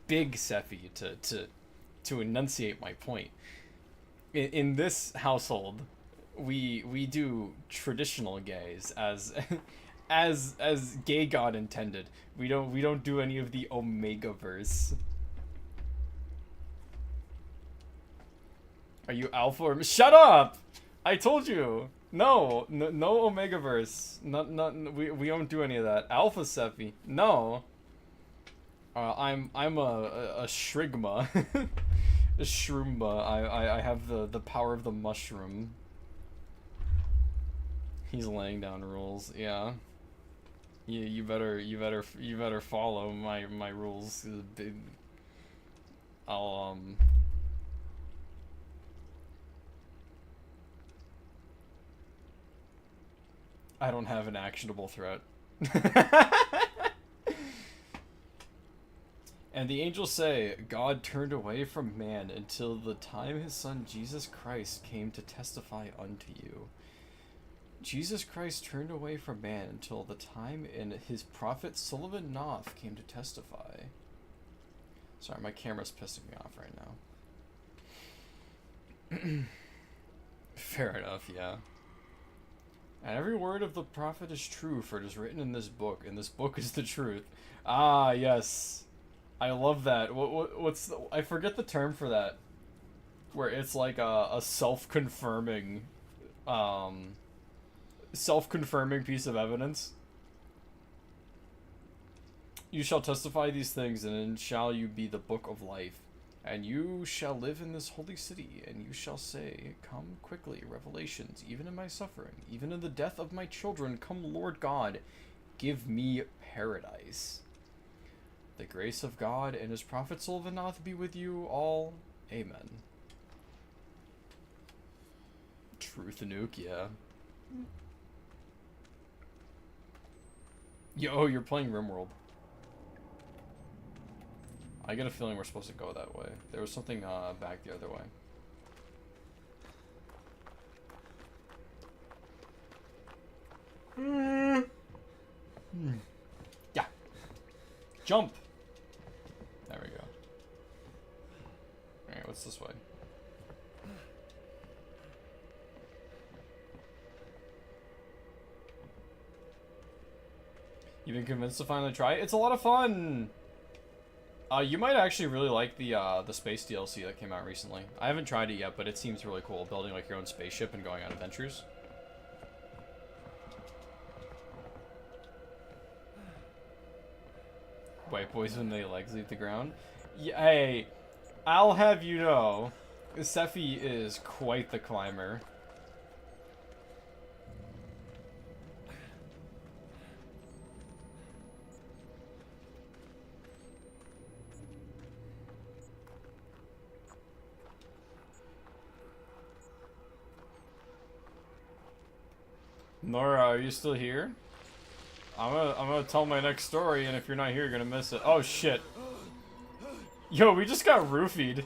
big Sephi to enunciate my point. In this household, we do traditional gays as gay God intended. We don't do any of the Omegaverse. Are you Alpha or... Shut up! I told you! No Omegaverse. We don't do any of that. Alpha Sephi. No. I'm a Shrigma. A Shroomba. I have the power of the mushroom. He's laying down rules. Yeah. You better follow my rules. I'll I don't have an actionable threat. And the angels say, God turned away from man until the time his son Jesus Christ came to testify unto you. Jesus Christ turned away from man until the time in his prophet Sullivan Noth came to testify. Sorry, my camera's pissing me off right now. Fair enough, yeah. And every word of the prophet is true, for it is written in this book, and this book is the truth. Ah, yes. I love that. What's the, I forget the term for that. Where it's like a self-confirming, self-confirming piece of evidence. You shall testify these things, and then shall you be the book of life. And you shall live in this holy city, and you shall say, come quickly, revelations, even in my suffering, even in the death of my children, come Lord God, give me paradise. The grace of God and his prophet Sylvanoth be with you all. Amen. Truth Nuke, yeah. Yo, you're playing RimWorld. I get a feeling we're supposed to go that way. There was something back the other way. Yeah. Jump. There we go. Alright, what's this way? You've been convinced to finally try it? It's a lot of fun! You might actually really like the space DLC that came out recently. I haven't tried it yet, but it seems really cool, building like your own spaceship and going on adventures. White boys when their legs leave the ground. Yeah, hey, I'll have you know, Sephi is quite the climber. Nora, are you still here? I'm gonna tell my next story, and if you're not here, you're gonna miss it. Oh shit! Yo, we just got roofied.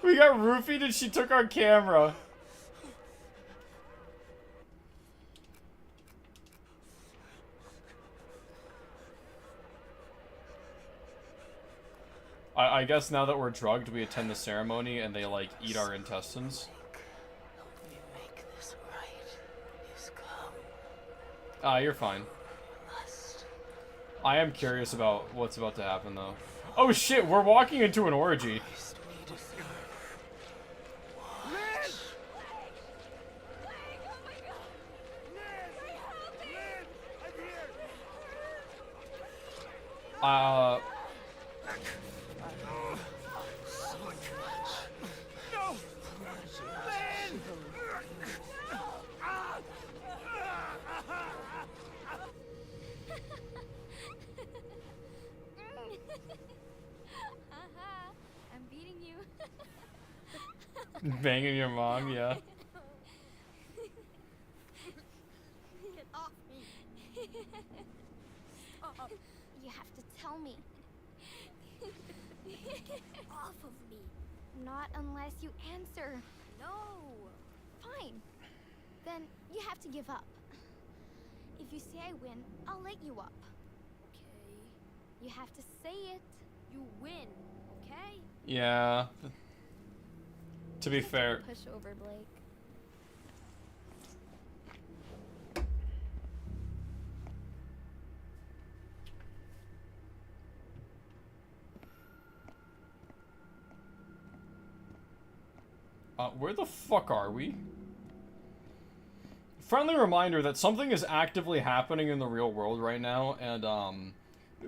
We got roofied, and she took our camera. I guess now that we're drugged, we attend the ceremony, and they like eat our intestines. You're fine. I am curious about what's about to happen, though. Oh shit, we're walking into an orgy. Banging your mom, yeah. Get off me. You have to tell me. Off of me. Not unless you answer. No. Fine. Then you have to give up. If you say I win, I'll let you up. Okay. You have to say it. You win, okay? Yeah. To be fair. Push over, Blake. Where the fuck are we? Friendly reminder that something is actively happening in the real world right now, and,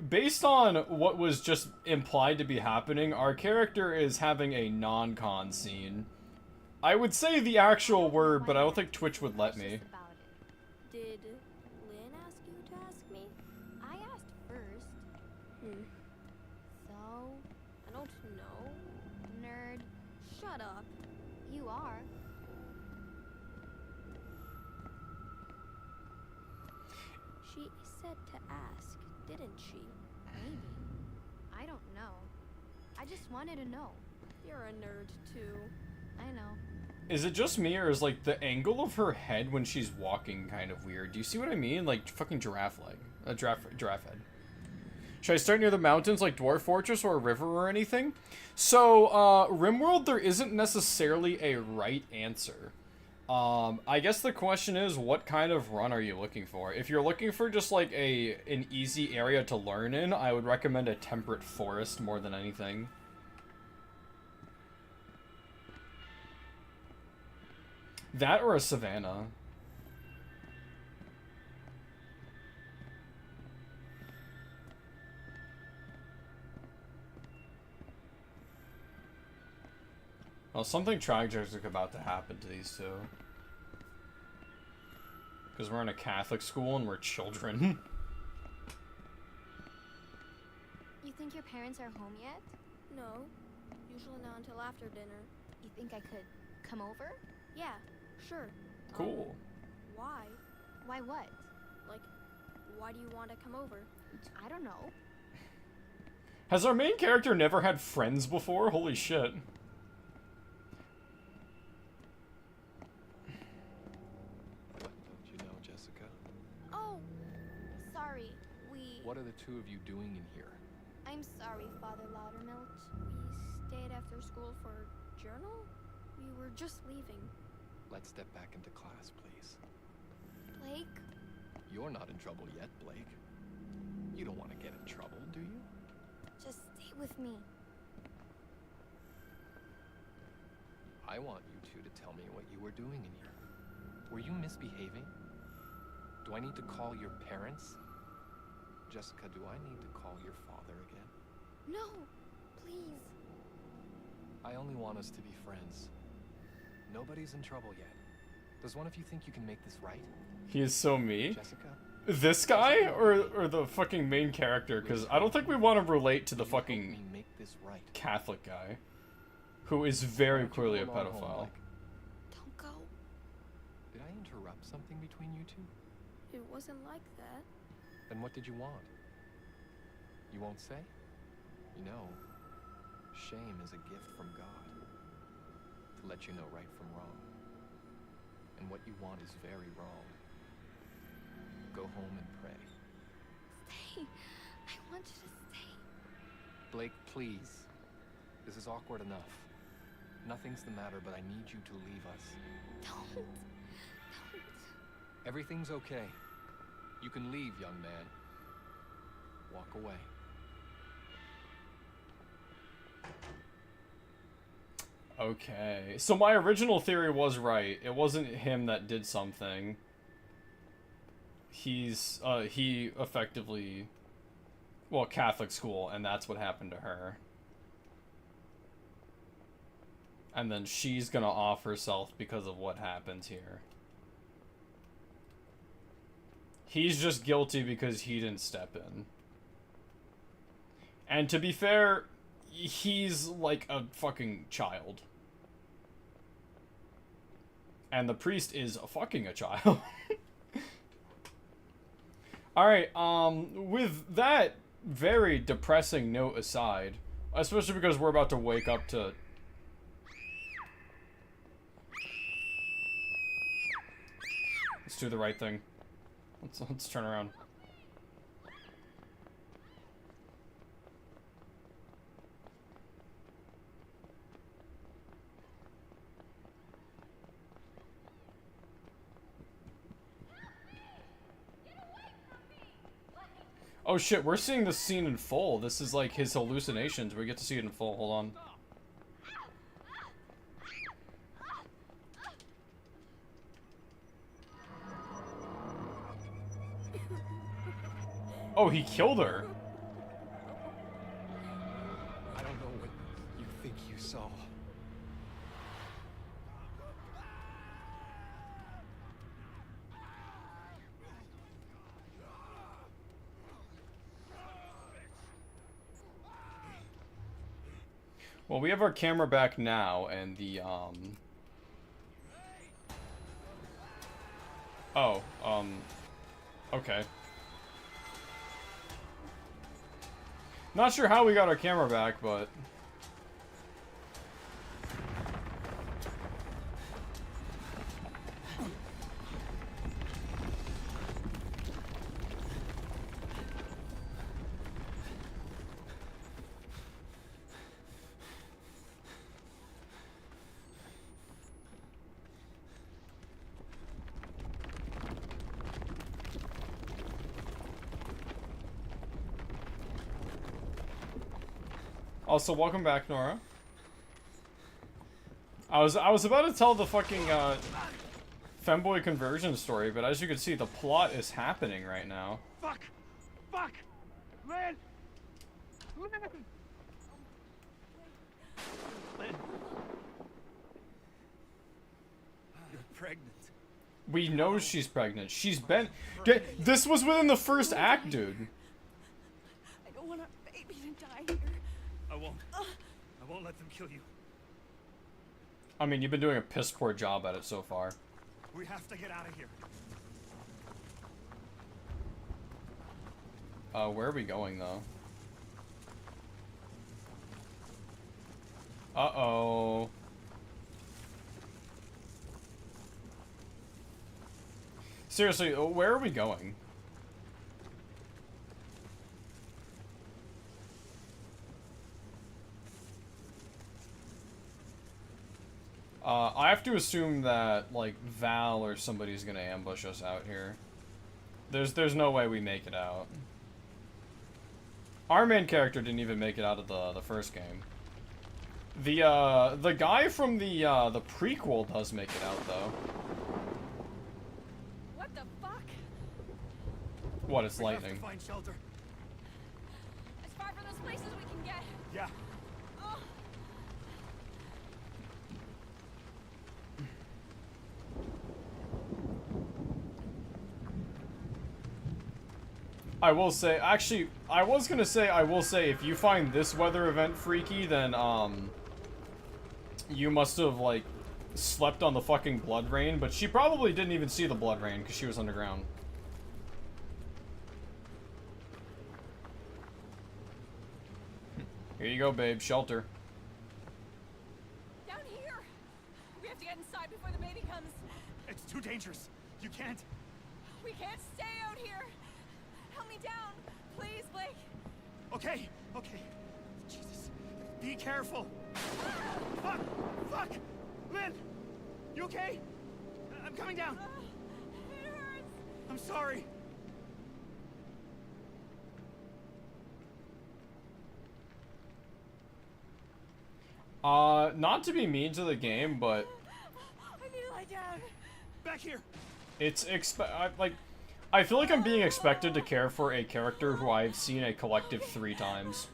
based on what was just implied to be happening, our character is having a non-con scene. I would say the actual word, but I don't think Twitch would let me. Did Lynn ask you to ask me? I asked first. So? I don't know. Nerd. Shut up. You are. She said to ask, didn't she? Maybe. I don't know. I just wanted to know. You're a nerd, too. I know. Is it just me, or is, like, the angle of her head when she's walking kind of weird? Do you see what I mean? Like, fucking giraffe leg. A giraffe head. Should I start near the mountains, like Dwarf Fortress, or a river or anything? So, RimWorld, there isn't necessarily a right answer. I guess the question is, what kind of run are you looking for? If you're looking for just, like, an easy area to learn in, I would recommend a temperate forest more than anything. That or a savanna. Well, something tragic is about to happen to these two. Because we're in a Catholic school and we're children. You think your parents are home yet? No, usually not until after dinner. You think I could come over? Yeah, sure. Cool. Why? Why what? Like, why do you want to come over? I don't know. Has our main character never had friends before? Holy shit. What don't you know, Jessica? Oh, sorry. What are the two of you doing in here? I'm sorry, Father Loudermilk. We stayed after school for journal? We were just leaving. Let's step back into class, please. Blake? You're not in trouble yet, Blake. You don't want to get in trouble, do you? Just stay with me. I want you two to tell me what you were doing in here. Were you misbehaving? Do I need to call your parents? Jessica, do I need to call your father again? No, please. I only want us to be friends. Nobody's in trouble yet. Does one of you think you can make this right? He is so me. Jessica? This guy or the fucking main character? Because I don't think we want to relate to the Will you help fucking me make this right? Catholic guy, who is very Why don't you clearly a go along home, pedophile. Blake? Don't go. Did I interrupt something between you two? It wasn't like that. Then what did you want? You won't say? You know, shame is a gift from God to let you know right from wrong. And what you want is very wrong. Go home and pray. Stay. I want you to stay. Blake, please. This is awkward enough. Nothing's the matter, but I need you to leave us. Don't. Everything's okay. You can leave, young man. Walk away. Okay, so my original theory was right. It wasn't him that did something. He effectively, well, Catholic school, and that's what happened to her. And then she's gonna off herself because of what happens here. He's just guilty because he didn't step in. And to be fair, he's like a fucking child. And the priest is fucking a child. Alright, with that very depressing note aside, especially because we're about to wake up to... Let's do the right thing. Let's turn around. Oh shit, we're seeing this scene in full. This is like his hallucinations. We get to see it in full. Hold on. Oh, he killed her. I don't know what you think you saw. Well, we have our camera back now, and the, Oh, okay. Not sure how we got our camera back, but... Also, welcome back, Nora. I was about to tell the fucking femboy conversion story, but as you can see, the plot is happening right now. Fuck! Fuck! Lynn! Lynn! Lynn. You're pregnant. We know she's pregnant. She's been. This was within the first act, dude. I don't want our baby to die here. I won't let them kill you. I mean, you've been doing a piss poor job at it so far. We have to get out of here. Where are we going, though? Uh-oh. Seriously, where are we going? I have to assume that, like, Val or somebody's gonna ambush us out here. There's no way we make it out. Our main character didn't even make it out of the first game. The guy from the prequel does make it out, though. What the fuck? What, it's We have lightning. to find shelter. As far from those places we can get. Yeah. Oh. I will say, actually, I was gonna say, I will say, if you find this weather event freaky, then, you must have, like, slept on the fucking blood rain, but she probably didn't even see the blood rain, because she was underground. Here you go, babe, shelter. Down here. We have to get inside before the baby comes. It's too dangerous. You can't. We can't stay out here. Help me down, please, Blake. Okay. Okay. Jesus. Be careful. Fuck. Fuck. Lynn. You okay? I'm coming down. It hurts. I'm sorry. Not to be mean to the game, but I need to lie down. Back here. it's I feel like I'm being expected to care for a character who I've seen a collective 3 times.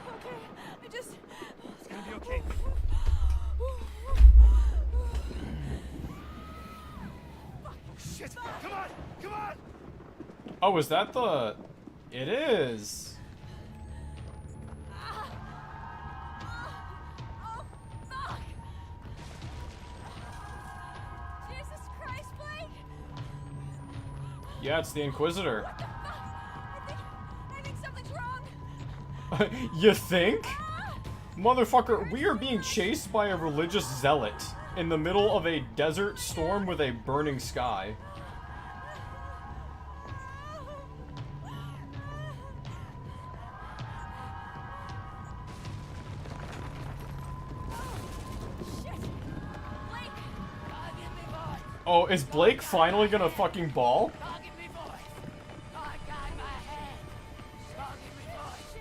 Okay, I just... It's gonna be okay. Shit. Come on. Come on. Oh, is that the... It is. Oh, fuck! Jesus Christ, Blake! Yeah, it's the Inquisitor. What the fuck? I think something's wrong. You think? Motherfucker, we are being chased by a religious zealot in the middle of a desert storm with a burning sky. Shit! Blake! God, give me voice! Oh, is Blake finally gonna fucking ball? God, give me voice! God, guide my hand! God, give me voice!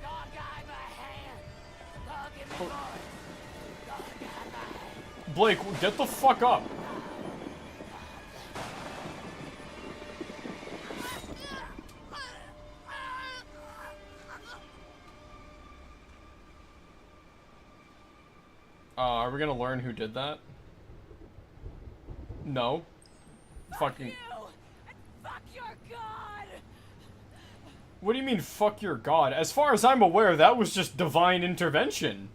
God, guide my hand! God, give me voice! God, guide my hand! Blake, get the fuck up. Are we gonna learn who did that? No. Fucking. You! And fuck your God! What do you mean, fuck your god? As far as I'm aware, that was just divine intervention.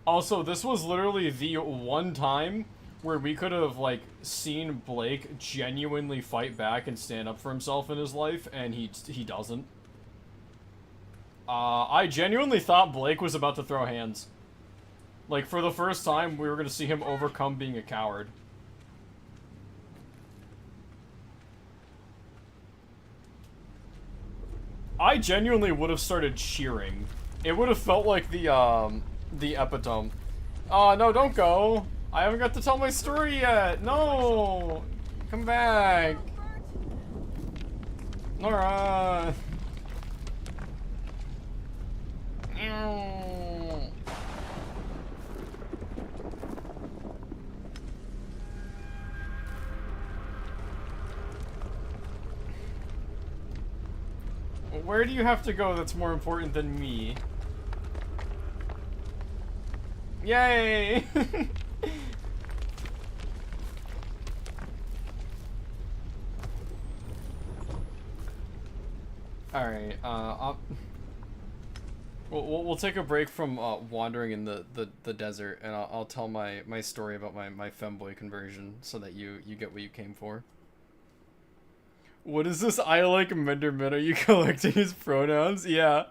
Also, this was literally the one time where we could have, like, seen Blake genuinely fight back and stand up for himself in his life, and he doesn't. I genuinely thought Blake was about to throw hands. Like, for the first time, we were gonna see him overcome being a coward. I genuinely would have started cheering. It would have felt like the epitome. Oh, no, don't go. I haven't got to tell my story yet. No. Come back. Nora. Ow. Where do you have to go that's more important than me? Yay! Alright, we'll take a break from wandering in the desert, and I'll tell my story about my femboy conversion so that you get what you came for. What is this? I like Menderman. Are you collecting his pronouns? Yeah.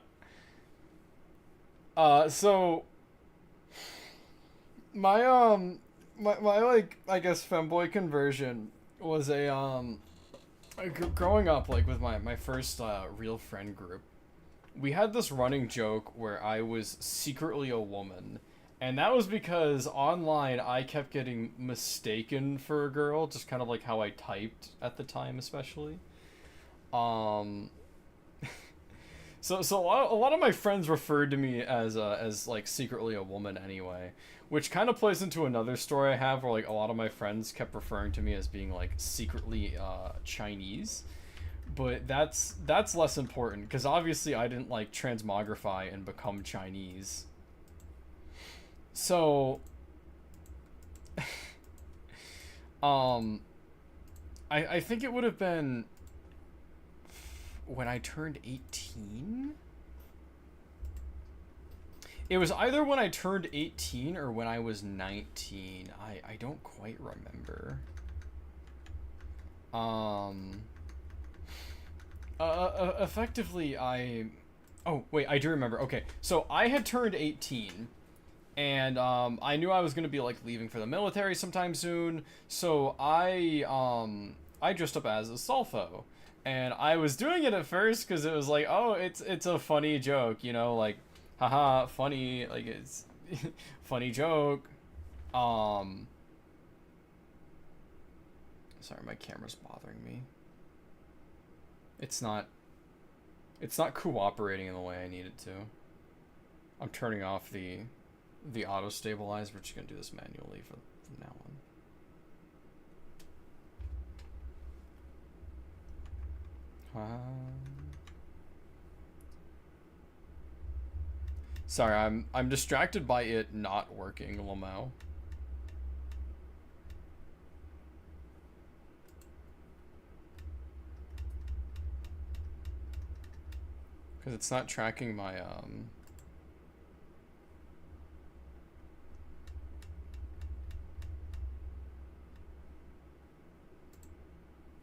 So my like, I guess, femboy conversion was growing up, like, with my first real friend group. We had this running joke where I was secretly a woman, and that was because online I kept getting mistaken for a girl, just kind of like how I typed at the time, especially. So a lot of my friends referred to me as like secretly a woman anyway, which kind of plays into another story I have where, like, a lot of my friends kept referring to me as being, like, secretly Chinese. But that's less important, because obviously I didn't, like, transmogrify and become Chinese. So I think it would have been when I turned 18. It was either when I turned 18 or when I was 19. I don't quite remember. Effectively, oh, wait, I do remember. Okay, so I had turned 18, and I knew I was gonna be, like, leaving for the military sometime soon, so I dressed up as a Sulfo, and I was doing it at first because it was like, oh, it's a funny joke, you know, like, haha, funny, like, it's funny joke. Sorry, my camera's bothering me. It's not cooperating in the way I need it to. I'm turning off the auto stabilize. We're just gonna do this manually from now on. Sorry, I'm distracted by it not working, Lamau. Because it's not tracking my,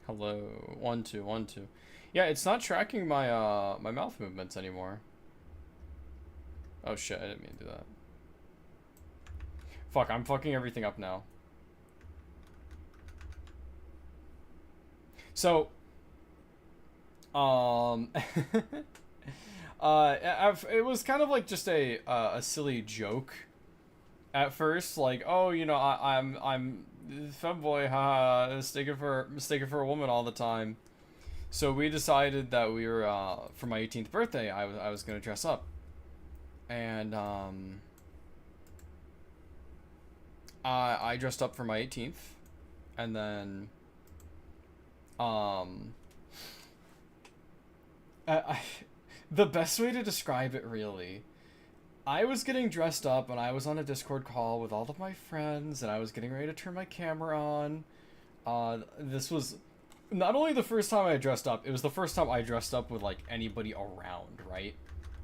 Hello, 1 2 1 2. Yeah, it's not tracking my my mouth movements anymore. Oh shit, I didn't mean to do that. Fuck, I'm fucking everything up now. So, it was kind of like just a silly joke at first, like, oh, you know, I'm femboy, haha, mistaken for a woman all the time. So we decided that we were for my 18th birthday, I was gonna dress up, and I dressed up for my 18th, and then the best way to describe it, really, I was getting dressed up and I was on a Discord call with all of my friends, and I was getting ready to turn my camera on. This was not only the first time I dressed up, it was the first time I dressed up with, like, anybody around, right?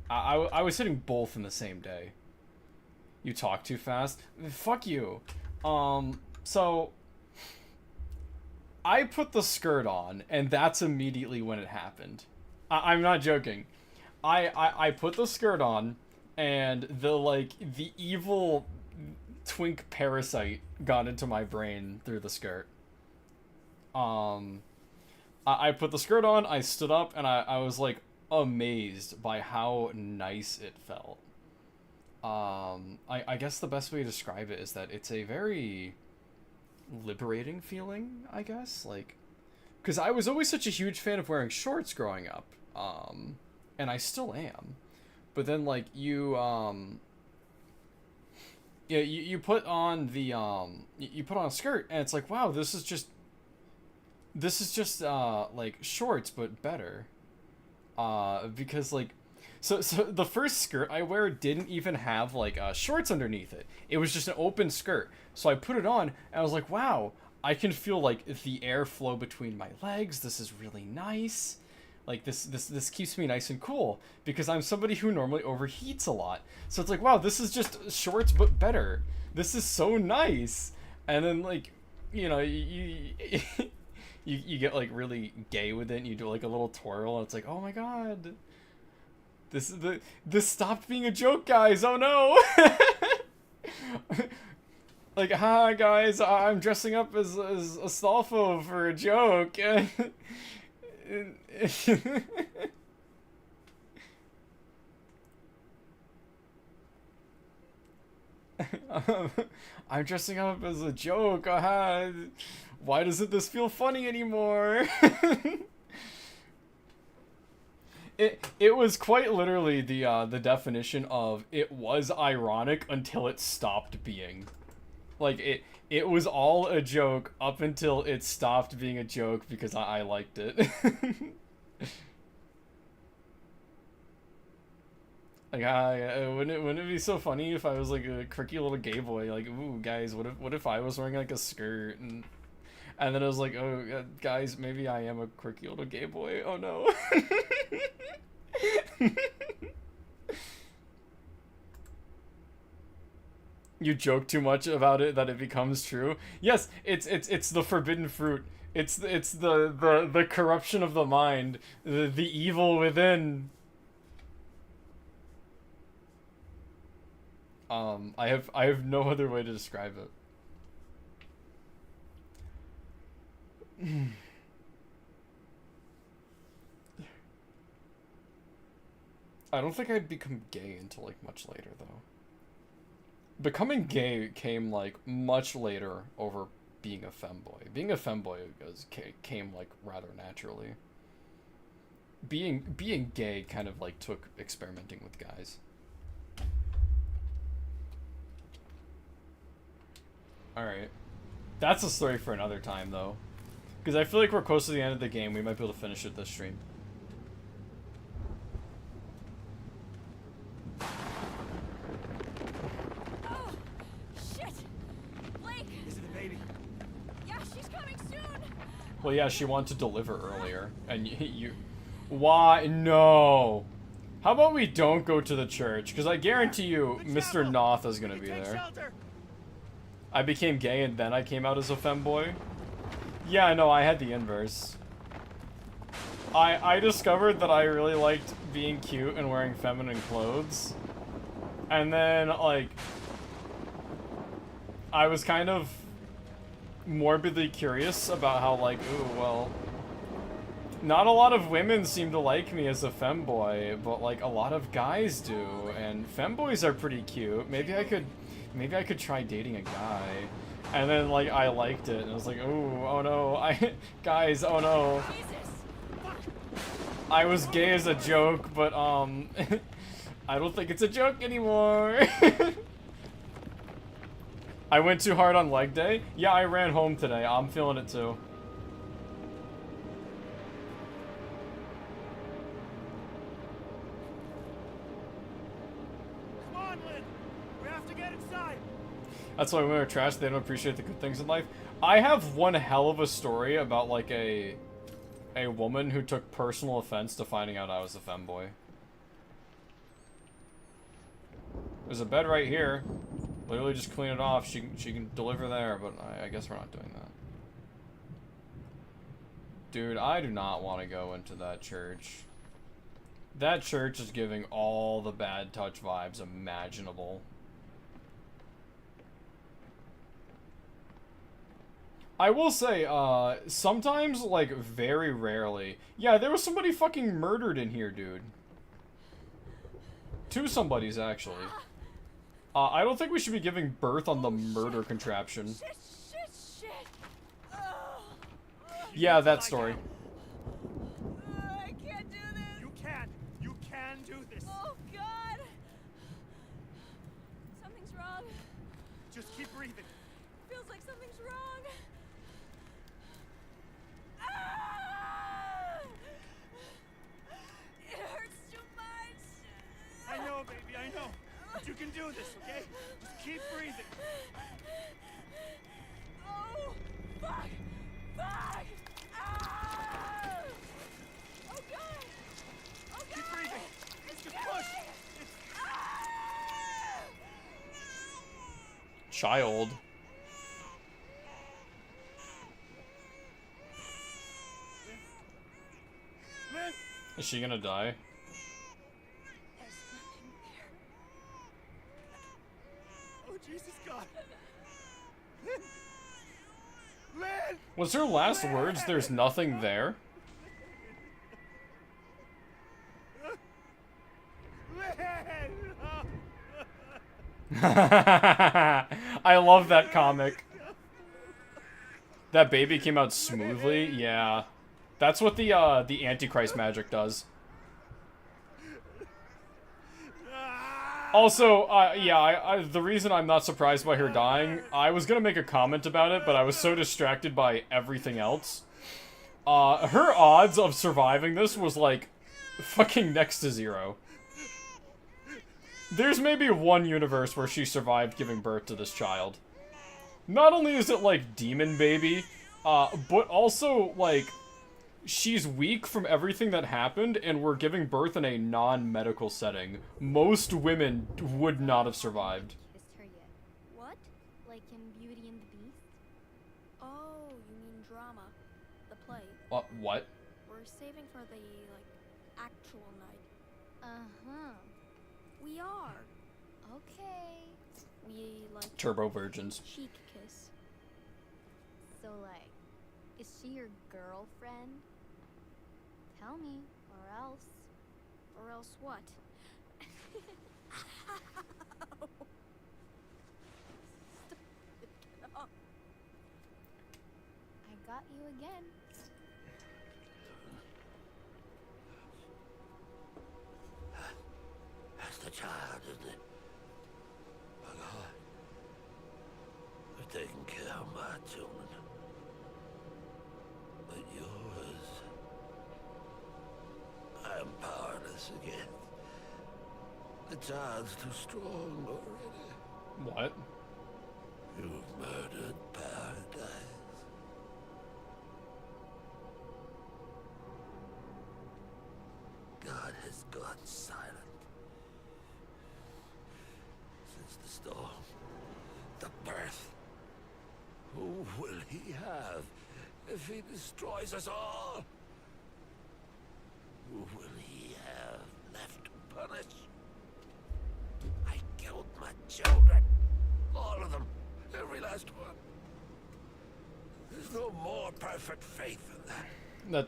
I was hitting both in the same day. You talk too fast? Fuck you. So I put the skirt on, and that's immediately when it happened. I'm not joking. I put the skirt on, and the evil twink parasite got into my brain through the skirt. I put the skirt on, I stood up, and I was, like, amazed by how nice it felt. I guess the best way to describe it is that it's a very liberating feeling, I guess. Like, because I was always such a huge fan of wearing shorts growing up, and I still am. But then, like, yeah, you put on the you put on a skirt, and it's like, wow, this is just like shorts but better. Because like, so the first skirt I wear didn't even have like shorts underneath it. It was just an open skirt. So I put it on, and I was like, wow, I can feel like the air flow between my legs. This is really nice. Like this keeps me nice and cool because I'm somebody who normally overheats a lot. So it's like, wow, this is just shorts but better. This is so nice. And then like, you know, you you get like really gay with it and you do like a little twirl and it's like, oh my god. This stopped being a joke, guys. Oh no. Like, hi guys, I'm dressing up as Astolfo for a joke. I'm dressing up as a joke. Why doesn't this feel funny anymore? It was quite literally the definition of it was ironic until it stopped being. Like it was all a joke up until it stopped being a joke because I liked it. Like, wouldn't it be so funny if I was like a quirky little gay boy? Like, ooh, guys, what if I was wearing like a skirt and then it was like, oh, guys, maybe I am a quirky little gay boy. Oh no. You joke too much about it that it becomes true. Yes, it's the forbidden fruit. It's the corruption of the mind, the evil within. I have no other way to describe it. I don't think I'd become gay until like much later though. Becoming gay came like much later over being a femboy. Being a femboy came like rather naturally. Being gay kind of like took experimenting with guys. Alright. That's a story for another time, though. Because I feel like we're close to the end of the game. We might be able to finish it this stream. Oh, shit! Blake! Is it the baby? Yeah, she's coming soon! Well, yeah, she wanted to deliver earlier. And you... Why? No! How about we don't go to the church? Because I guarantee you, Mr. Noth is going to be there. Shelter. I became gay and then I came out as a femboy. Yeah, no, I had the inverse. I discovered that I really liked being cute and wearing feminine clothes. And then, like, I was kind of morbidly curious about how, like, ooh, well, not a lot of women seem to like me as a femboy, but, like, a lot of guys do. And femboys are pretty cute. Maybe I could try dating a guy. And then, like, I liked it, and I was like, ooh, oh no, guys, oh no. I was gay as a joke, but, I don't think it's a joke anymore. I went too hard on leg day? Yeah, I ran home today. I'm feeling it too. Come on, Lynn. We have to get inside. That's why women are trash. They don't appreciate the good things in life. I have one hell of a story about, like, a woman who took personal offense to finding out I was a femboy. There's a bed right here. Literally just clean it off. She can deliver there, but I guess we're not doing that. Dude, I do not want to go into that church. That church is giving all the bad touch vibes imaginable. I will say, sometimes, like, very rarely. Yeah, there was somebody fucking murdered in here, dude. Two somebodies, actually. I don't think we should be giving birth on the murder contraption. Shit! Yeah, that story. I can't do this. You can. You can do this. Oh God. Something's wrong. Just keep breathing. Feels like something's wrong. Ah! It hurts too much. I know, baby, I know. But you can do this, okay? Just keep breathing. Oh, fuck! Fuck! Ah! Oh God! Oh God! Keep breathing. It's Just killing push. me! It's... Ah! Child. Lynn! Is she gonna die? There's nothing there. Oh, Jesus God. Lynn! Lynn! Was her last words, there's nothing there? Lynn! Oh. I love that comic. That baby came out smoothly? Yeah. That's what the Antichrist magic does. Also, yeah, the reason I'm not surprised by her dying, I was gonna make a comment about it, but I was so distracted by everything else. Her odds of surviving this was, like, fucking next to 0. There's maybe one universe where she survived giving birth to this child. Not only is it, like, demon baby, but also, like, she's weak from everything that happened, and we're giving birth in a non-medical setting. Most women would not have survived. Kissed her yet? What? Like in Beauty and the Beast? Oh, you mean drama. The play. What? We're saving for the, like, actual night. Uh-huh. We are. Okay. We, like, Turbo virgins. cheek kiss. So, like, is she your girlfriend? Tell me, or else. Or else what? I got you again. That's the child, isn't it? My God. They're taking care of my children. But yours... I am powerless again. The child's too strong already. What? You've murdered paradise. God has gone silent. Since the storm, the birth. Who will he have if he destroys us all? Who will he have left to punish? I killed my children. All of them. Every last one. There's no more perfect faith than that.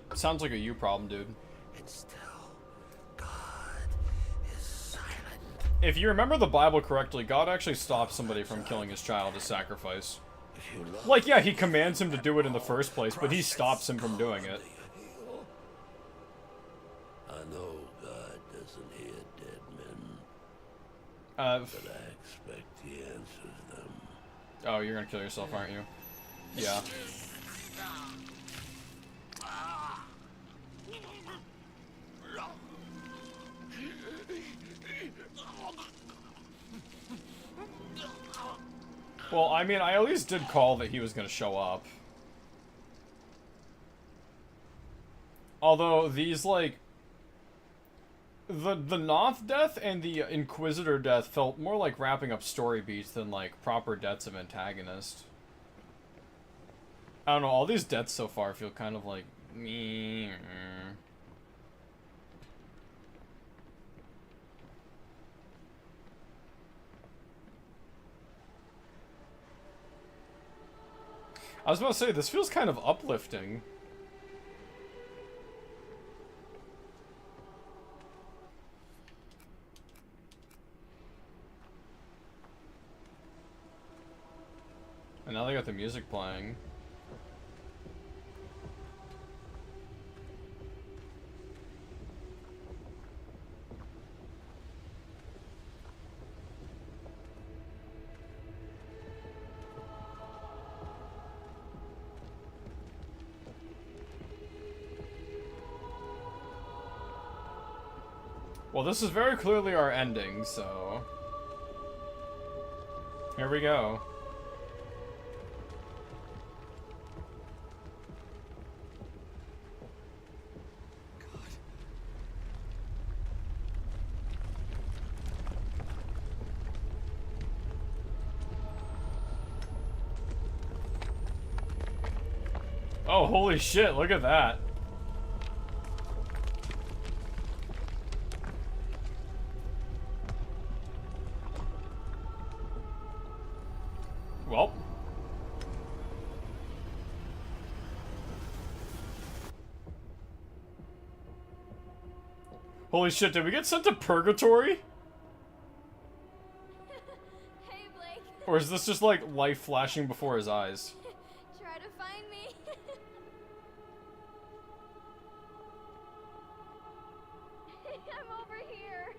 That sounds like a you problem, dude. And still, God is silent. If you remember the Bible correctly, God actually stops somebody from killing his child as sacrifice. If you love Like, yeah, he commands him to do it in the first place, but he stops him from doing it. I know God doesn't hear dead men, Uh, but I expect he answers them. oh, you're gonna kill yourself, aren't you? Yeah. Well, I mean, I at least did call that he was gonna show up. Although, these, like... The Noth death and the Inquisitor death felt more like wrapping up story beats than, like, proper deaths of antagonists. I don't know, all these deaths so far feel kind of like... meh. I was about to say, this feels kind of uplifting. And now they got the music playing. Well, this is very clearly our ending, so... Here we go. Oh, holy shit, look at that. Well. Holy shit, did we get sent to purgatory? Hey, Blake. Or is this just like life flashing before his eyes? Try to find me. I'm over here.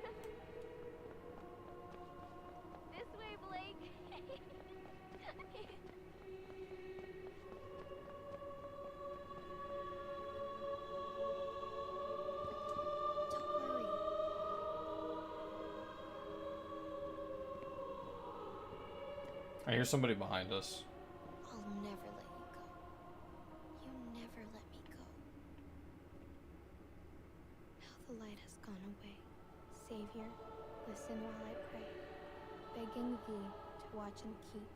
This way, Blake. Don't worry. I hear somebody behind us. I'll never let you go. You never let me go. Now the light has gone away. Savior, listen while I pray, begging thee to watch and keep,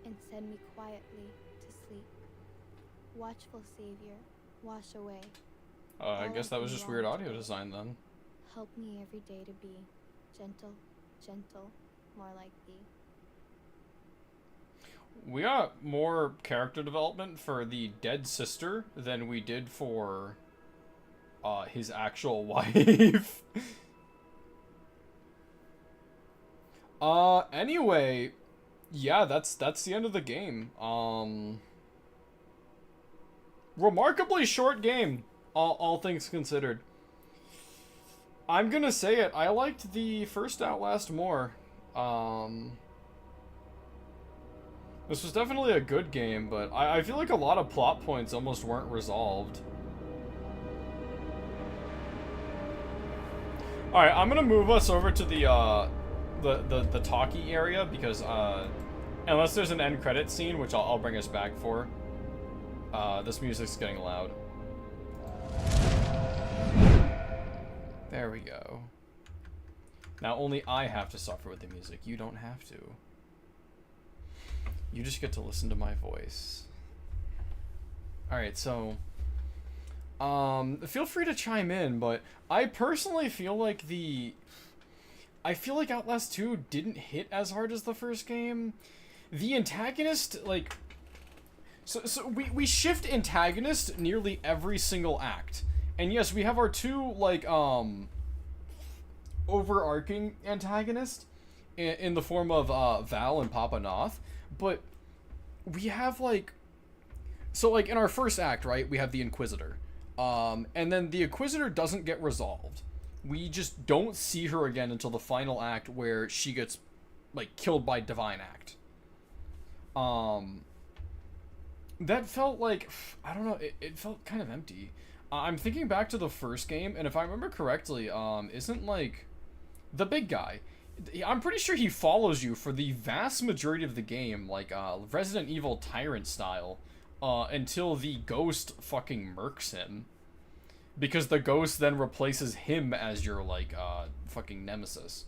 and send me quietly to sleep. Watchful Savior, wash away. I guess that was just weird audio design then. Help me every day to be gentle, gentle, more like thee. We got more character development for the dead sister than we did for his actual wife. Anyway, yeah, that's the end of the game. Remarkably short game, all things considered. I'm gonna say it, I liked the first Outlast more. This was definitely a good game, but I feel like a lot of plot points almost weren't resolved. Alright, I'm gonna move us over to the talkie area, because, unless there's an end credit scene, which I'll bring us back for, this music's getting loud. There we go. Now only I have to suffer with the music, you don't have to. You just get to listen to my voice. Alright, so... feel free to chime in, but I personally feel like I feel like Outlast 2 didn't hit as hard as the first game. The antagonist, like... So we shift antagonist nearly every single act. And yes, we have our two, like, overarching antagonist in the form of, Val and Papa Noth. But we have, like... So, like, in our first act, right, we have the Inquisitor. And then the Inquisitor doesn't get resolved. We just don't see her again until the final act where she gets, like, killed by Divine Act. That felt like... I don't know, it felt kind of empty. I'm thinking back to the first game, and if I remember correctly, isn't, like... The big guy... I'm pretty sure he follows you for the vast majority of the game, like, Resident Evil Tyrant style, until the ghost fucking murks him. Because the ghost then replaces him as your, like, fucking nemesis.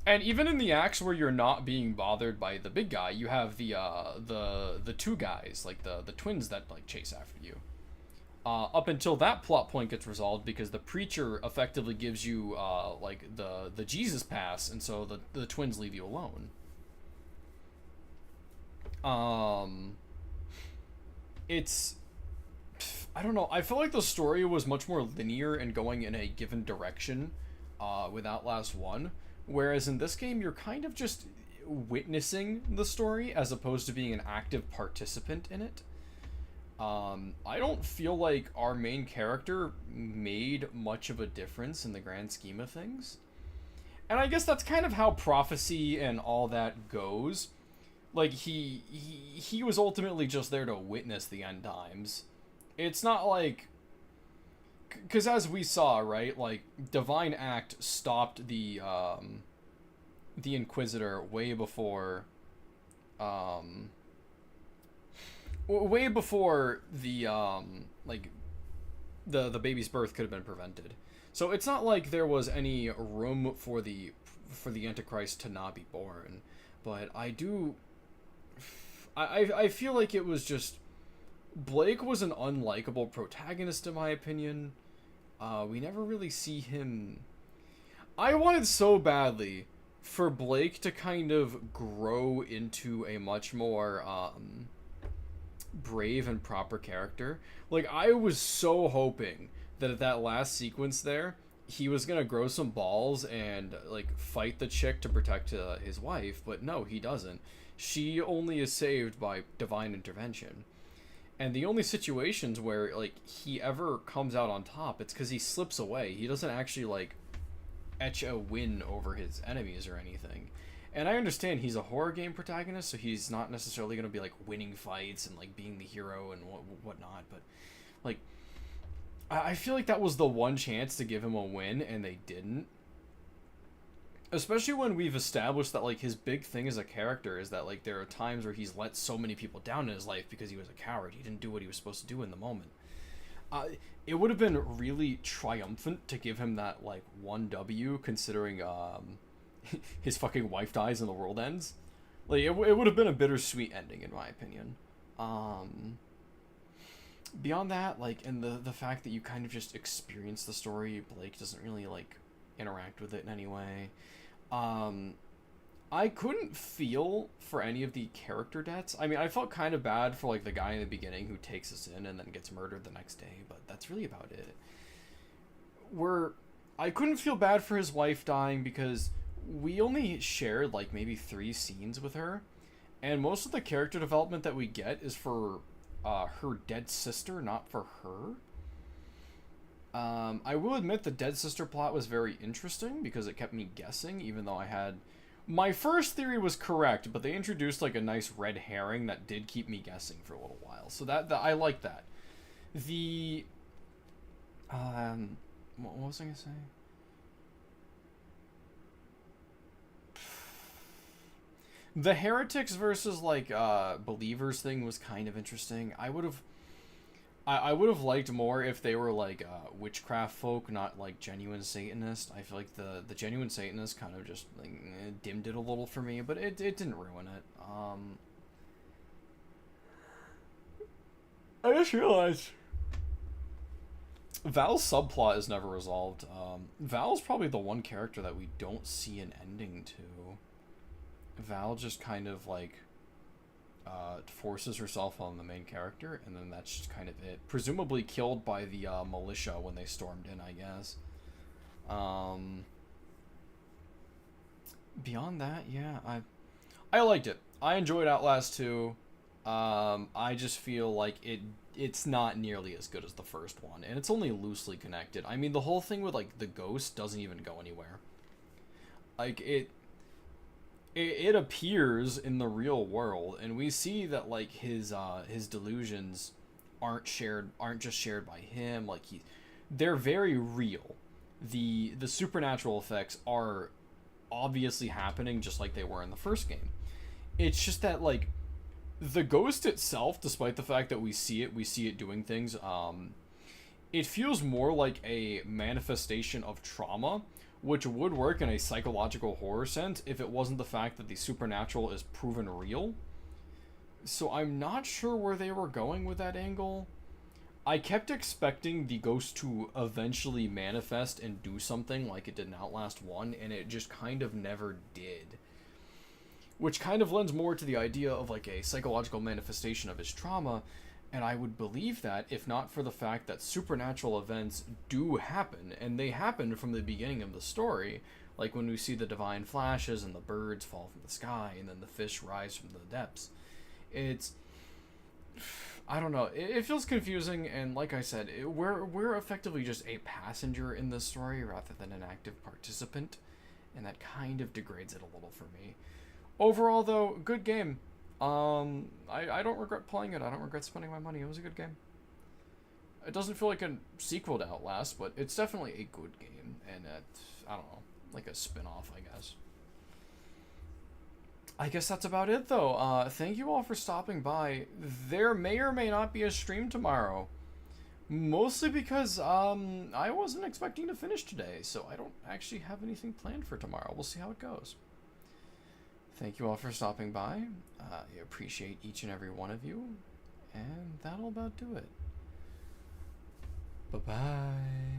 And even in the acts where you're not being bothered by the big guy, you have the two guys, like, the twins that, like, chase after you. Up until that plot point gets resolved, because the preacher effectively gives you, like, the Jesus pass, and so the twins leave you alone. It's... I don't know, I feel like the story was much more linear and going in a given direction, with Outlast 1, whereas in this game, you're kind of just witnessing the story, as opposed to being an active participant in it. I don't feel like our main character made much of a difference in the grand scheme of things. And I guess that's kind of how prophecy and all that goes. Like, he was ultimately just there to witness the end times. It's not like... because as we saw, right, like, Divine Act stopped the Inquisitor way before, way before the, like, the baby's birth could have been prevented. So it's not like there was any room for the Antichrist to not be born. But I feel like it was just, Blake was an unlikable protagonist in my opinion. We never really see him. I wanted so badly for Blake to kind of grow into a much more brave and proper character. Like, I was so hoping that at that last sequence there, he was gonna grow some balls and, like, fight the chick to protect his wife, but no, he doesn't. She only is saved by divine intervention. And the only situations where, like, he ever comes out on top, it's because he slips away. He doesn't actually, like, etch a win over his enemies or anything. And I understand he's a horror game protagonist, so he's not necessarily going to be, like, winning fights and, like, being the hero and whatnot, but, like, I feel like that was the one chance to give him a win, and they didn't. Especially when we've established that, like, his big thing as a character is that, like, there are times where he's let so many people down in his life because he was a coward. He didn't do what he was supposed to do in the moment. It would have been really triumphant to give him that, like, 1W, considering, his fucking wife dies and the world ends. Like, it would have been a bittersweet ending, in my opinion. Beyond that, like, and the fact that you kind of just experience the story, Blake doesn't really, like, interact with it in any way. I couldn't feel for any of the character deaths. I mean, I felt kind of bad for, like, the guy in the beginning who takes us in and then gets murdered the next day, but that's really about it. I couldn't feel bad for his wife dying because we only shared, like, maybe 3 scenes with her, and most of the character development that we get is for her dead sister, not for her. I will admit the dead sister plot was very interesting because it kept me guessing, even though I had... My first theory was correct, but they introduced, like, a nice red herring that did keep me guessing for a little while. So that I like that. The... what was I gonna say? The heretics versus, like, believers thing was kind of interesting. I would have liked more if they were, like, witchcraft folk, not, like, genuine Satanists. I feel like the genuine Satanists kind of just, like, dimmed it a little for me, but it didn't ruin it. I just realized Val's subplot is never resolved. Val's probably the one character that we don't see an ending to. Val just kind of, like, forces herself on the main character, and then that's just kind of it. Presumably killed by the militia when they stormed in, I guess. Beyond that, yeah, I liked it. I enjoyed Outlast 2. I just feel like it's not nearly as good as the first one, and it's only loosely connected. I mean, the whole thing with, like, the ghost doesn't even go anywhere. Like, it appears in the real world, and we see that, like, his delusions aren't just shared by him. Like, they're very real. The supernatural effects are obviously happening just like they were in the first game. It's just that, like, the ghost itself, despite the fact that we see it doing things, it feels more like a manifestation of trauma, which would work in a psychological horror sense if it wasn't the fact that the supernatural is proven real. So I'm not sure where they were going with that angle. I kept expecting the ghost to eventually manifest and do something like it did in Outlast 1, and it just kind of never did. Which kind of lends more to the idea of, like, a psychological manifestation of his trauma, and I would believe that if not for the fact that supernatural events do happen, and they happen from the beginning of the story, like when we see the divine flashes and the birds fall from the sky and then the fish rise from the depths. I don't know, it feels confusing, and like I said, we're effectively just a passenger in this story rather than an active participant, and that kind of degrades it a little for me. Overall, though, good game. I don't regret playing it. I don't regret spending my money. It was a good game. It doesn't feel like a sequel to Outlast, but it's definitely a good game, and I don't know, like a spin-off, I guess. I guess that's about it, though. Thank you all for stopping by. There may or may not be a stream tomorrow. Mostly because, I wasn't expecting to finish today, so I don't actually have anything planned for tomorrow. We'll see how it goes. Thank you all for stopping by. I appreciate each and every one of you. And that'll about do it. Bye-bye.